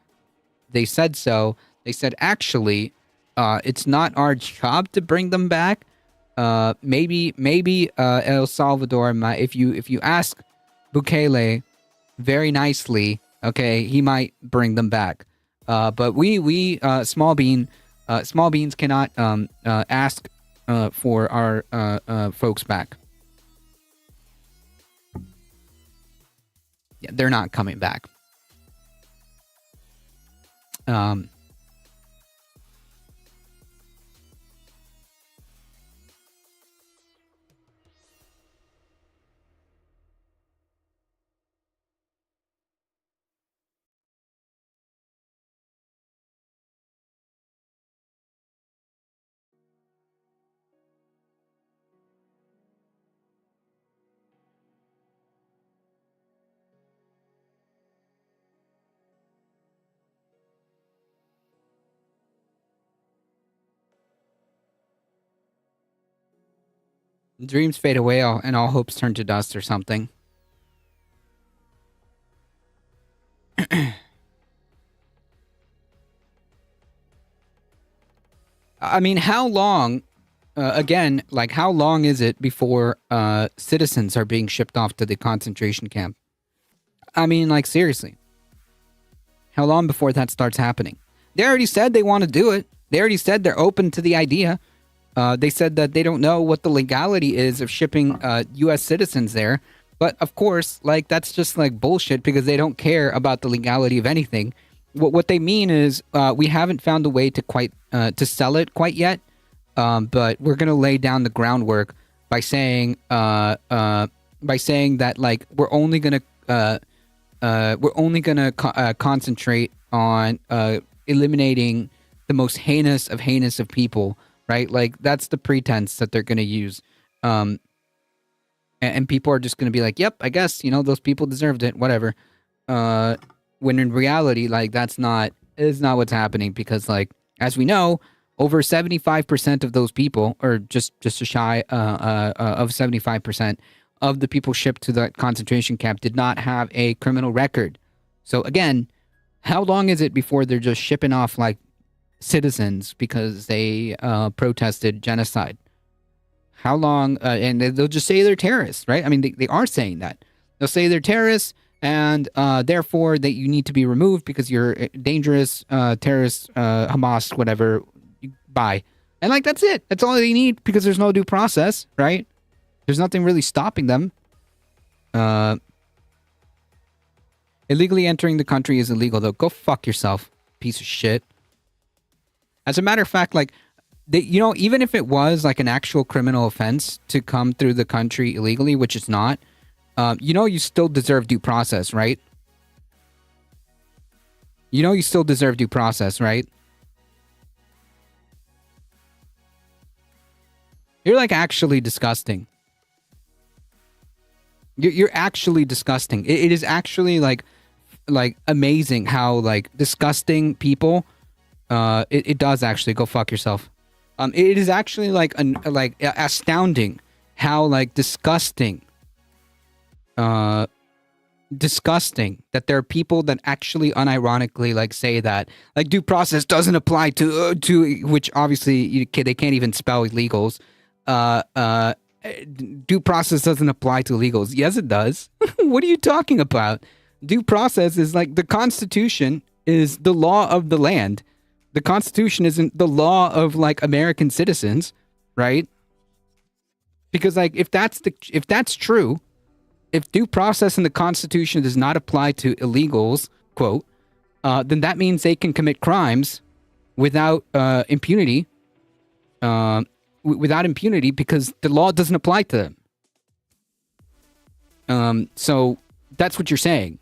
They said so. They said, actually, it's not our job to bring them back. Maybe El Salvador, if you ask Bukele very nicely, okay, he might bring them back. But we small beans cannot ask for our folks back. Yeah, they're not coming back. Dreams fade away and all hopes turn to dust or something. I mean, how long, again, like how long is it before citizens are being shipped off to the concentration camp? I mean, like, seriously. How long before that starts happening? They already said they want to do it. They already said they're open to the idea. They said that they don't know what the legality is of shipping U.S. citizens there. But of course, like, that's just like bullshit because they don't care about the legality of anything. What they mean is we haven't found a way to sell it quite yet. But we're going to lay down the groundwork by saying that, like, we're only going to concentrate on eliminating the most heinous of people. Right? Like, that's the pretense that they're going to use. And people are just going to be like, yep, I guess, those people deserved it, whatever. When in reality, like, is not what's happening because, like, as we know, over 75% of those people, or just a shy of 75% of the people shipped to the concentration camp did not have a criminal record. So again, how long is it before they're just shipping off, like, citizens because they protested genocide? How long? And they'll just say they're terrorists, right? I mean, they are saying that. They'll say they're terrorists, and therefore that you need to be removed because you're dangerous, terrorist, Hamas, whatever. Bye. And, like, that's it. That's all they need because there's no due process, right? There's nothing really stopping them. Illegally entering the country is illegal, though. Go fuck yourself, piece of shit. As a matter of fact, like, even if it was like an actual criminal offense to come through the country illegally, which it's not, you still deserve due process, right? You still deserve due process, right? You're, like, actually disgusting. You're actually disgusting. It is actually like amazing how, like, disgusting people. It does actually go fuck yourself. It is actually like astounding how, like, disgusting disgusting that there are people that actually unironically like say that like due process doesn't apply to which obviously they can't even spell illegals. Due process doesn't apply to illegals. Yes, it does. What are you talking about? Due process is like the Constitution is the law of the land. The Constitution isn't the law of like American citizens, right? Because like if that's true, if due process in the Constitution does not apply to illegals, quote, then that means they can commit crimes without impunity. Without impunity because the law doesn't apply to them. So that's what you're saying.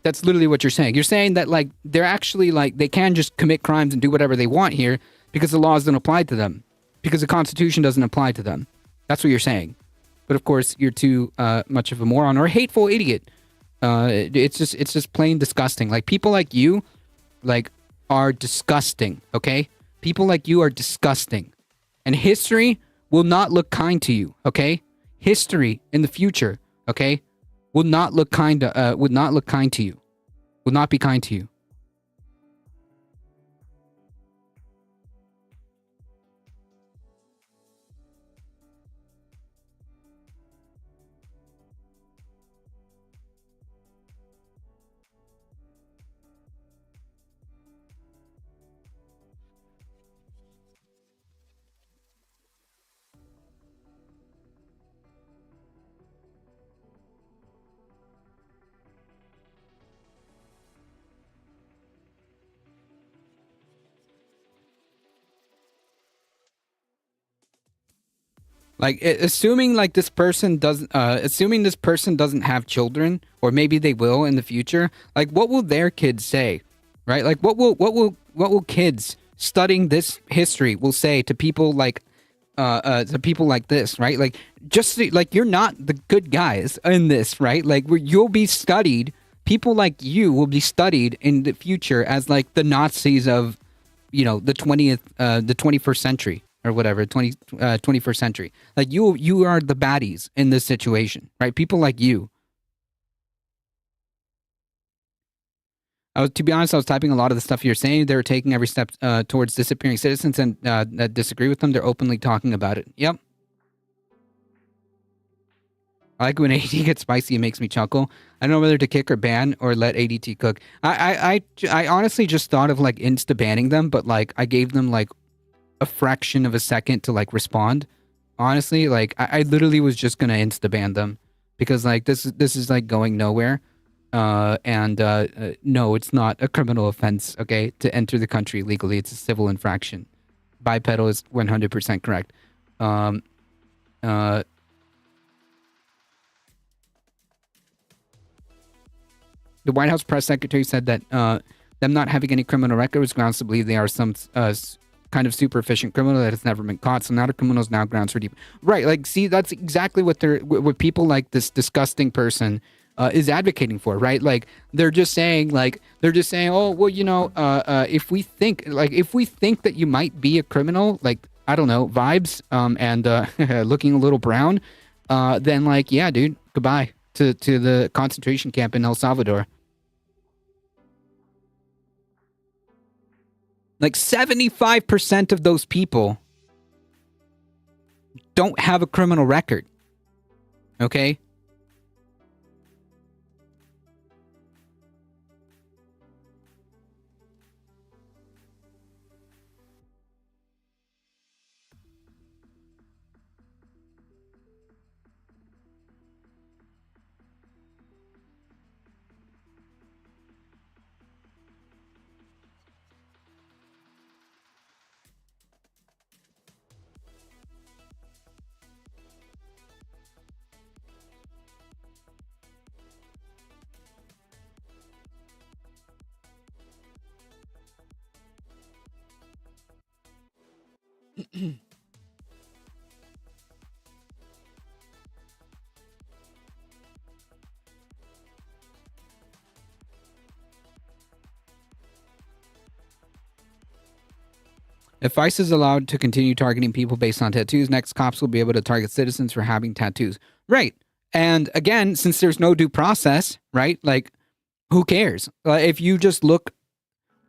That's literally what you're saying. You're saying that like they're actually like they can just commit crimes and do whatever they want here because the laws don't apply to them. Because the Constitution doesn't apply to them. That's what you're saying. But of course, you're too much of a moron or a hateful idiot. It's just plain disgusting. Like people like you, like are disgusting. Okay, people like you are disgusting, and history will not look kind to you. Okay, history in the future, okay, would not look kind to you. Would not be kind to you. Like assuming like this person doesn't have children, or maybe they will in the future. Like, what will their kids say, right? Like, what will kids studying this history will say to people like this, right? Like, just like you're not the good guys in this, right? Like, you'll be studied. People like you will be studied in the future as like the Nazis of, the 21st century. Or whatever, 21st century. Like you are the baddies in this situation, right? People like you. To be honest, I was typing a lot of the stuff you're saying. They're taking every step towards disappearing citizens and that disagree with them. They're openly talking about it. Yep. I like when ADT gets spicy. It makes me chuckle. I don't know whether to kick or ban or let ADT cook. I honestly just thought of like insta banning them, but like I gave them like a fraction of a second to like respond. Honestly, like I literally was just gonna insta ban them because like this is like going nowhere. No, it's not a criminal offense. Okay, to enter the country legally, it's a civil infraction. Bipedal is 100% correct. The White House press secretary said that them not having any criminal record was grounds to believe they are some kind of super efficient criminal that has never been caught. So not a criminal is now grounds for deep. Right, like see, that's exactly what people like this disgusting person is advocating for, right? Like they're just saying, oh well, if we think that you might be a criminal, like I don't know, vibes, and looking a little brown, then like yeah, dude, goodbye to the concentration camp in El Salvador. Like 75% of those people don't have a criminal record. Okay? If ICE is allowed to continue targeting people based on tattoos, next cops will be able to target citizens for having tattoos. Right. And again, since there's no due process, right? Like, who cares? If you just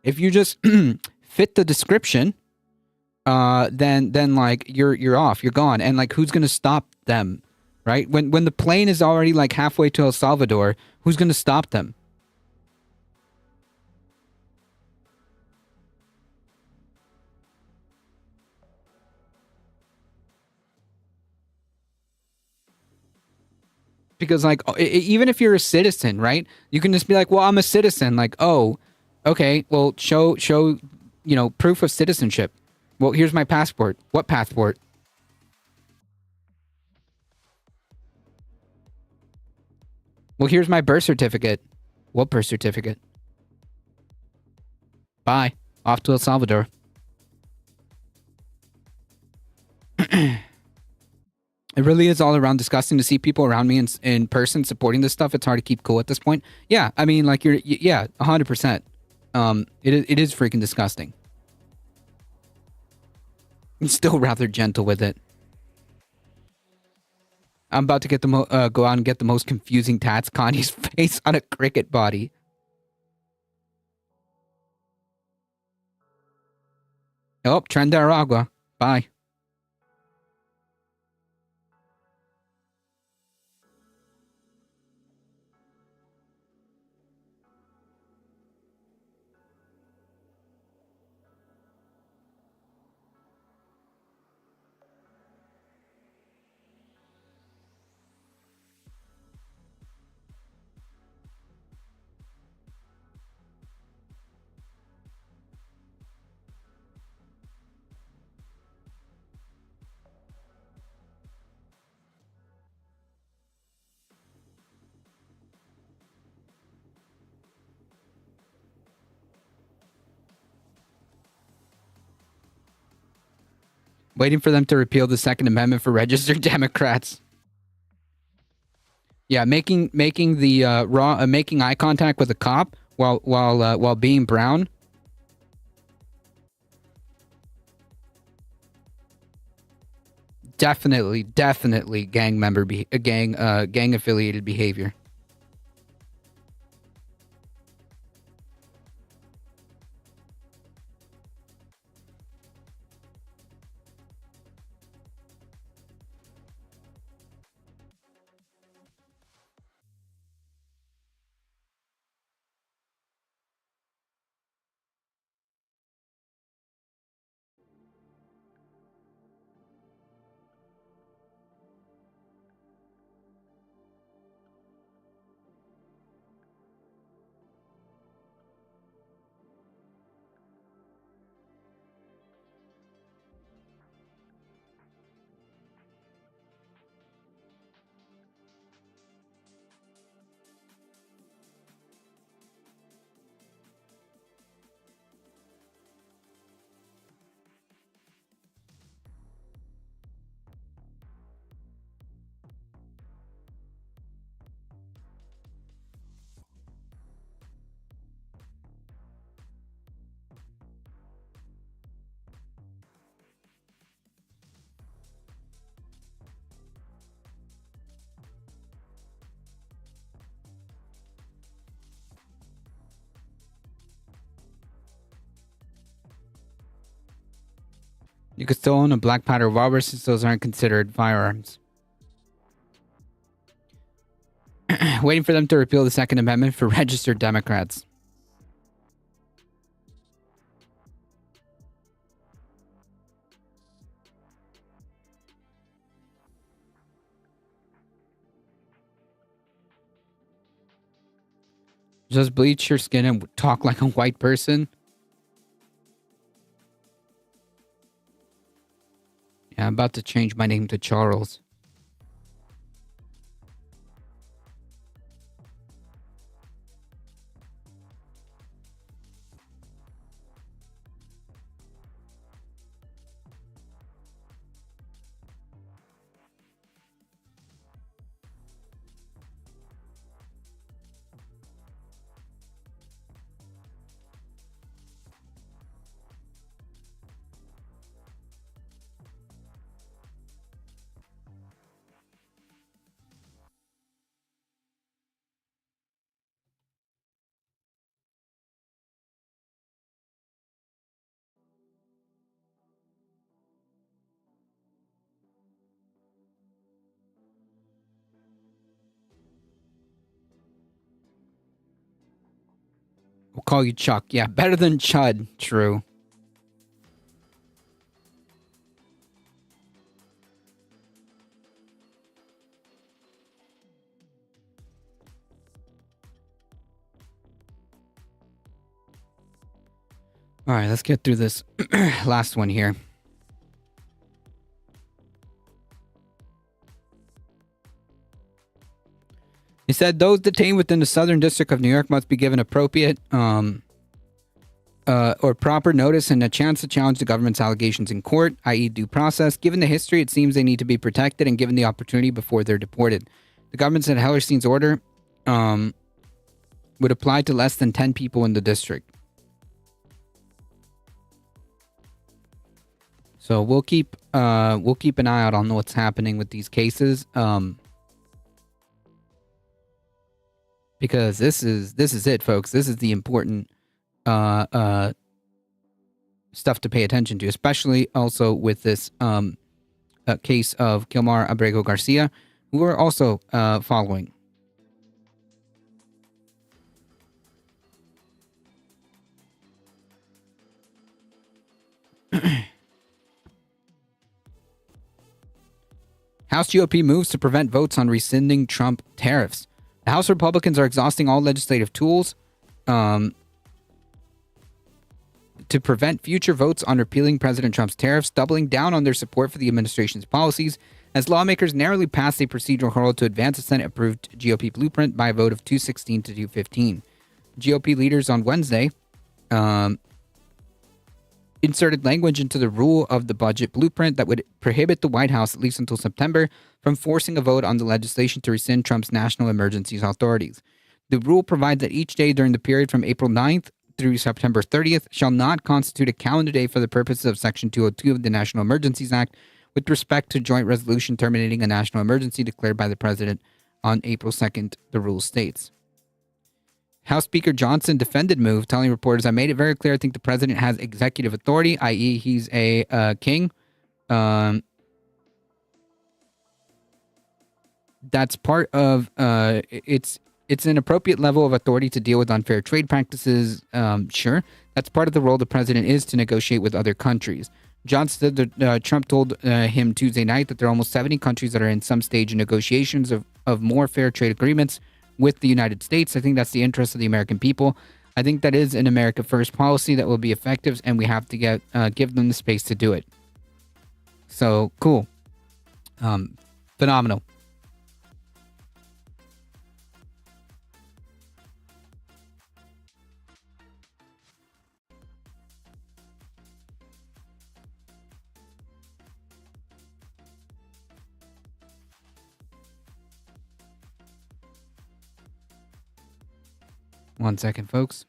fit the description, then like you're off, you're gone. And like, who's gonna stop them, right? When the plane is already like halfway to El Salvador, who's gonna stop them? Because like even if you're a citizen, right? You can just be like, well, I'm a citizen. Like, oh, okay, well, show proof of citizenship. Well, here's my passport. What passport? Well, here's my birth certificate. What birth certificate? Bye. Off to El Salvador. It really is all around disgusting to see people around me in person supporting this stuff. It's hard to keep cool at this point. Yeah, I mean, like, 100%. It is freaking disgusting. I'm still rather gentle with it. I'm about to get go out and get the most confusing tats, Kanye's face on a cricket body. Oh, Tren de Aragua. Bye. Waiting for them to repeal the Second Amendment for registered Democrats. Yeah, making making eye contact with a cop while being brown. Definitely gang affiliated behavior. You could still own a black powder revolver since those aren't considered firearms. Waiting for them to repeal the Second Amendment for registered Democrats. Just bleach your skin and talk like a white person. Yeah, I'm about to change my name to Charles. We'll call you Chuck. Yeah, better than Chud. True. All right, let's get through this last one here. He said those detained within the Southern District of New York must be given appropriate or proper notice and a chance to challenge the government's allegations in court, i.e. due process. Given the history, it seems they need to be protected and given the opportunity before they're deported. The government said Hellerstein's order would apply to less than 10 people in the district. So we'll keep an eye out on what's happening with these cases. Because this is it, folks. This is the important stuff to pay attention to, especially also with this case of Gilmar Abrego Garcia, who we're also following. House GOP moves to prevent votes on rescinding Trump tariffs. The House Republicans are exhausting all legislative tools to prevent future votes on repealing President Trump's tariffs, doubling down on their support for the administration's policies as lawmakers narrowly passed a procedural hurdle to advance a Senate-approved GOP blueprint by a vote of 216 to 215. GOP leaders on Wednesday inserted language into the rule of the budget blueprint that would prohibit the White House, at least until September, from forcing a vote on the legislation to rescind Trump's national emergencies authorities. The rule provides that each day during the period from April 9th through September 30th shall not constitute a calendar day for the purposes of Section 202 of the National Emergencies Act with respect to joint resolution terminating a national emergency declared by the president on April 2nd, the rule states. House Speaker Johnson defended move, telling reporters, "I made it very clear I think the president has executive authority, i.e. he's a king. That's part of, it's an appropriate level of authority to deal with unfair trade practices. Sure, that's part of the role the president is to negotiate with other countries." Johnson said that Trump told him Tuesday night that there are almost 70 countries that are in some stage of negotiations of more fair trade agreements with the United States. I think that's the interest of the American people. I think that is an America First policy that will be effective, and we have to give them the space to do it. So, cool. Phenomenal. One second, folks.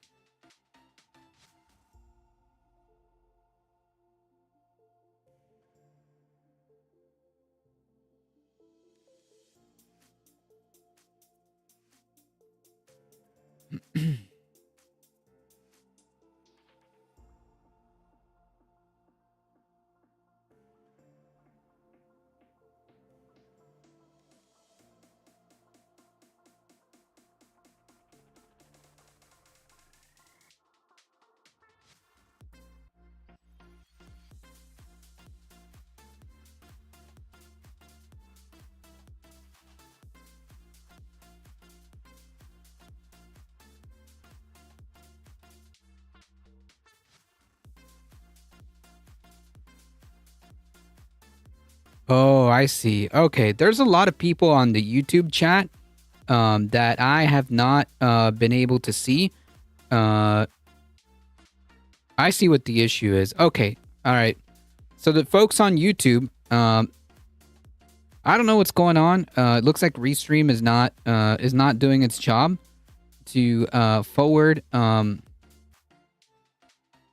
Oh, I see. Okay, there's a lot of people on the YouTube chat that I have not been able to see. I see what the issue is. Okay, all right. So the folks on YouTube, I don't know what's going on. It looks like Restream is not doing its job to forward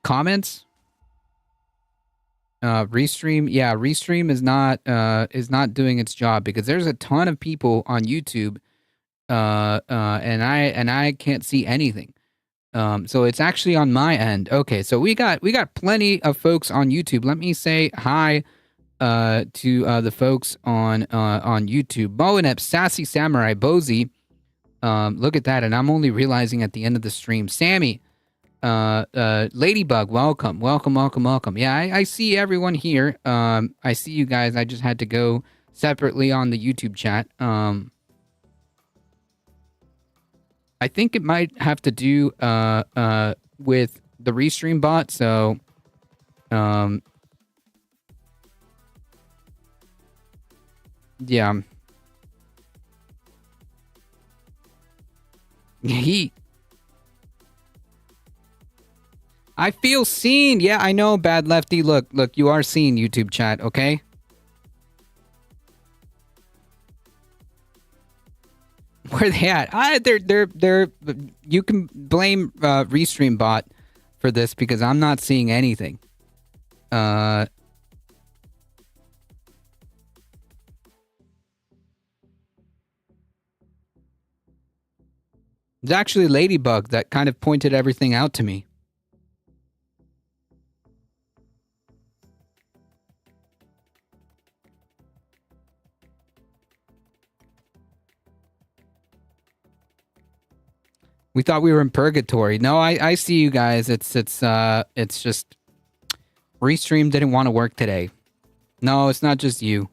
comments. Restream is not doing its job because there's a ton of people on YouTube, and I can't see anything. So it's actually on my end. Okay, so we got plenty of folks on YouTube. Let me say hi to the folks on YouTube. Moenep, Sassy Samurai, Bozy. Look at that, and I'm only realizing at the end of the stream. Sammy, Ladybug, welcome. Yeah, I see everyone here. I see you guys. I just had to go separately on the YouTube chat. I think it might have to do with the Restream bot. So, yeah. I feel seen. Yeah, I know, Bad Lefty. Look, you are seen, YouTube chat, okay? Where they at? They're you can blame Restream bot for this because I'm not seeing anything. It's actually Ladybug that kind of pointed everything out to me. We thought we were in purgatory. No, I see you guys. It's just Restream didn't want to work today. No, it's not just you.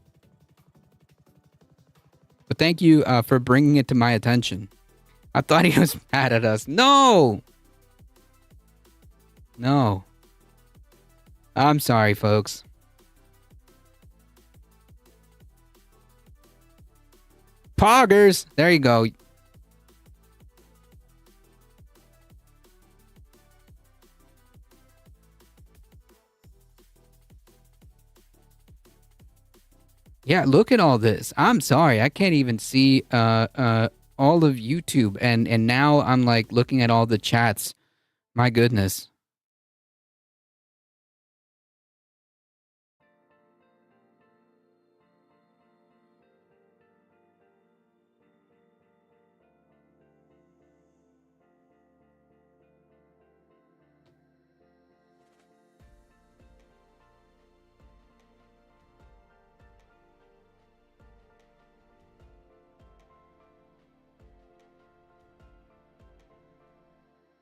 But thank you for bringing it to my attention. I thought he was mad at us. No! No. I'm sorry, folks. Poggers! There you go. Yeah, look at all this. I'm sorry. I can't even see all of YouTube and now I'm like looking at all the chats. My goodness.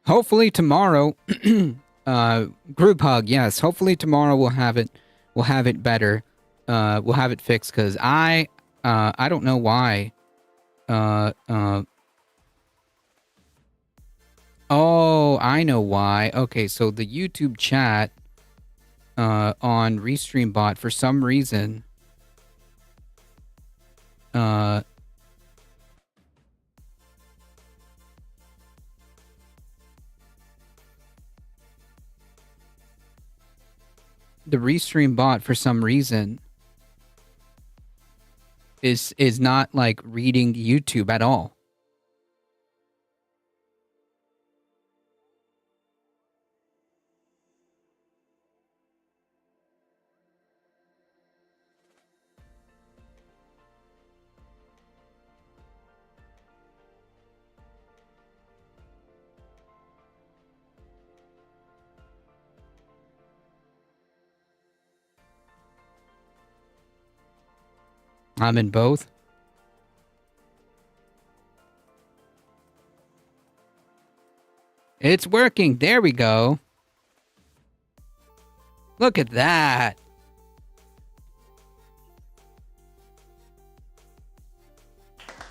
Hopefully tomorrow, group hug. Yes, hopefully tomorrow we'll have it better. We'll have it fixed because I don't know why. Oh, I know why. Okay, so the YouTube chat on Restream bot for some reason. The Restream bot for some reason is not like reading YouTube at all. I'm in both. It's working. There we go. Look at that.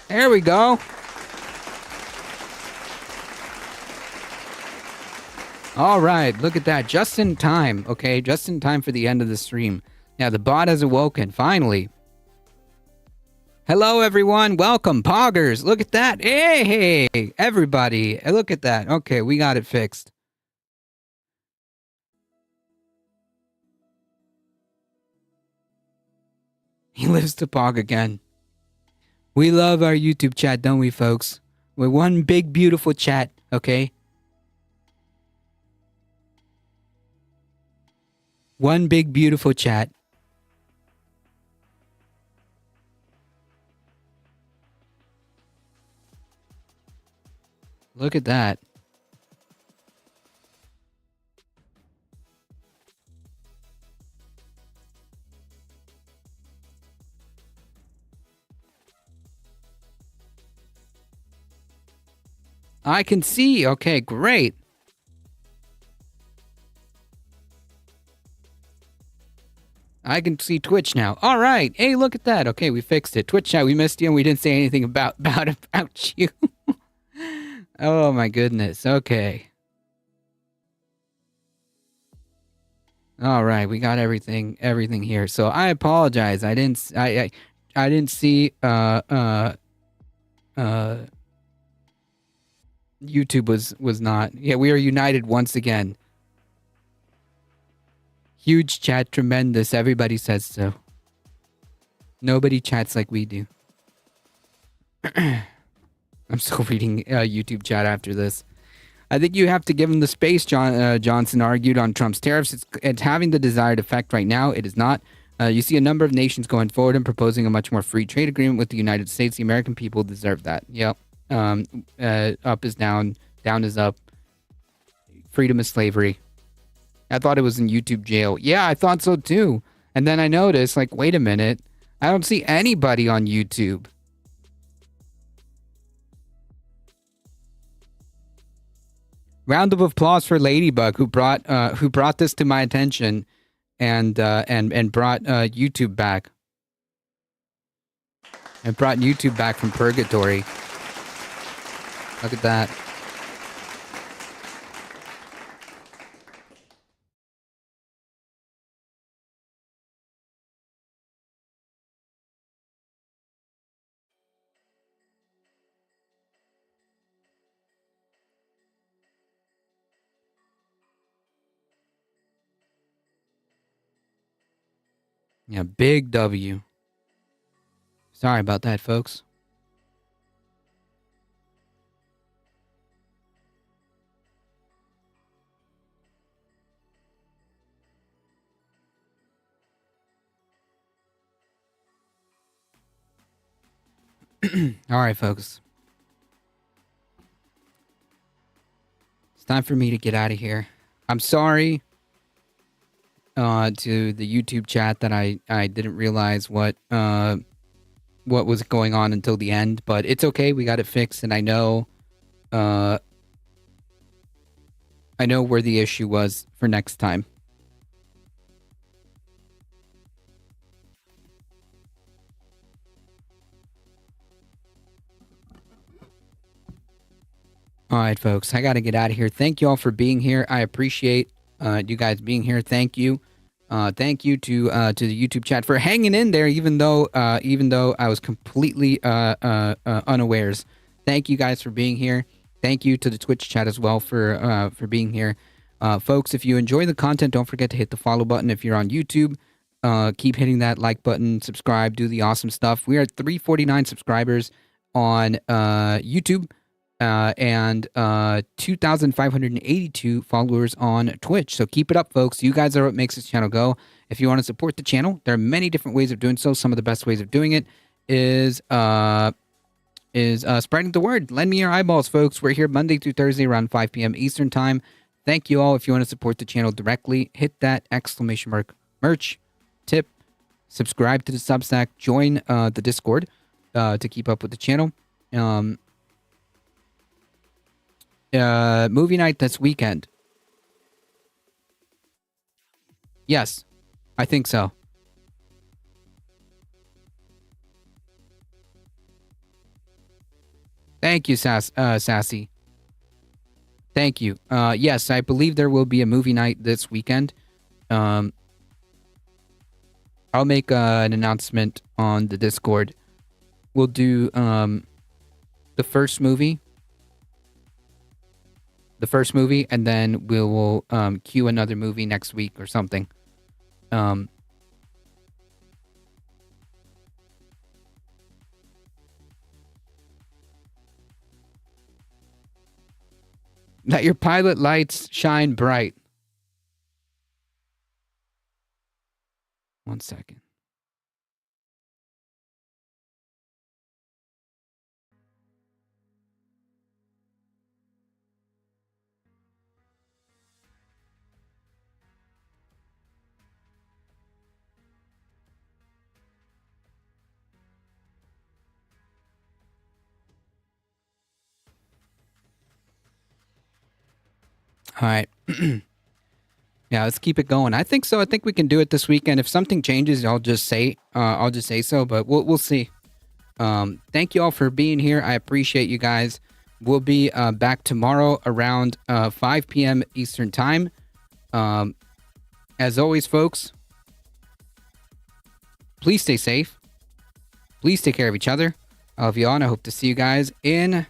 There we go. All right, look at that. Just in time. Okay, just in time for the end of the stream. Now the bot has awoken, finally. Hello, everyone. Welcome, Poggers. Look at that. Hey, everybody. Look at that. Okay, we got it fixed. He lives to Pog again. We love our YouTube chat, don't we, folks? We're one big, beautiful chat, okay? One big, beautiful chat. Look at that. I can see. Okay, great. I can see Twitch now. All right. Hey, look at that. Okay, we fixed it. Twitch chat, we missed you and we didn't say anything about you. Oh my goodness. Okay. All right, we got everything here. So I apologize. I didn't see YouTube was not. Yeah, we are united once again. Huge chat, tremendous. Everybody says so. Nobody chats like we do. I'm still reading YouTube chat after this. I think you have to give him the space, Johnson argued on Trump's tariffs. It's having the desired effect right now. It is not. You see a number of nations going forward and proposing a much more free trade agreement with the United States. The American people deserve that. Yep. Up is down. Down is up. Freedom is slavery. I thought it was in YouTube jail. Yeah, I thought so too. And then I noticed, like, wait a minute. I don't see anybody on YouTube. Round of applause for Ladybug, who brought this to my attention, and brought YouTube back. And brought YouTube back from purgatory. Look at that. Yeah, big W. Sorry about that, folks. All right, folks. It's time for me to get out of here. I'm sorry to the YouTube chat that I didn't realize what was going on until the end, but it's okay. We got it fixed, and I know where the issue was for next time. All right, folks, I got to get out of here. Thank you all for being here. I appreciate you guys being here. Thank you. Thank you to the YouTube chat for hanging in there, even though I was completely unawares. Thank you guys for being here. Thank you to the Twitch chat as well for being here. Folks, if you enjoy the content, don't forget to hit the follow button. If you're on YouTube, keep hitting that like button, subscribe, do the awesome stuff. We are at 349 subscribers on YouTube. And 2,582 followers on Twitch. So keep it up, folks. You guys are what makes this channel go. If you want to support the channel, there are many different ways of doing so. Some of the best ways of doing it is spreading the word. Lend me your eyeballs, folks. We're here Monday through Thursday around 5 p.m. Eastern time. Thank you all. If you want to support the channel directly, hit that exclamation mark merch, tip, subscribe to the Substack, join the Discord to keep up with the channel. Movie night this weekend. Yes, I think so. Thank you, Sassy. Thank you. Yes, I believe there will be a movie night this weekend. I'll make an announcement on the Discord. We'll do the first movie, and then we'll queue another movie next week or something. Let your pilot lights shine bright. One second. All right. Yeah, let's keep it going. I think so. I think we can do it this weekend. If something changes, I'll just say so, but we'll see. Thank you all for being here. I appreciate you guys. We'll be back tomorrow around 5 p.m. Eastern Time. As always, folks, please stay safe. Please take care of each other. I love you all, and I hope to see you guys in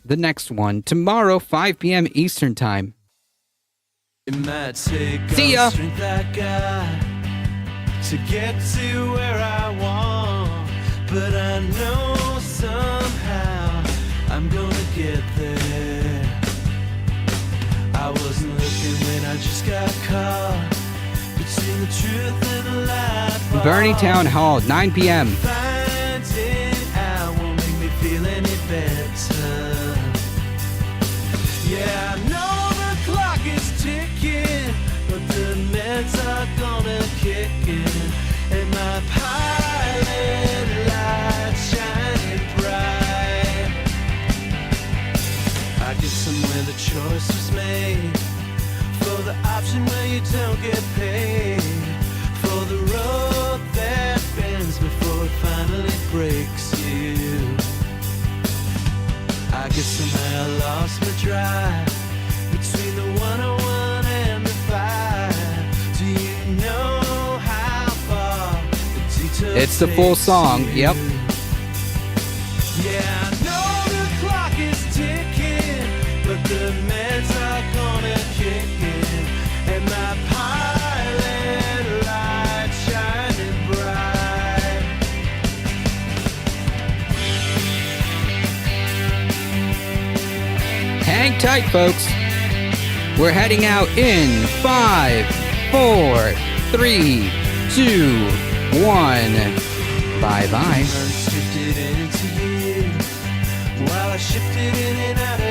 the next one tomorrow, 5 p.m. Eastern Time. It might take See ya. all the strength I got to get to where I want, but I know somehow I'm gonna get there. I wasn't looking when I just got caught between the truth and the lie. Bernie Town Hall, 9 p.m. Finding out won't make me feel any better. Yeah, I know the clock is ticking, but the meds are gonna kick in, and my pilot light shining bright. I guess somewhere the choice was made for the option where you don't get paid, for the road that bends before it finally breaks you. I guess somehow I lost my drive between the 101 and the 5. Do you know how far the detour It's the full takes song. you? Yep. Yeah, I know the clock is ticking, but the meds are gonna kick in, and my pilot light shining bright. Hang tight, folks. We're heading out in 5, 4, 3, 2, 1. Bye-bye. Shifted into you while I shifted in and out of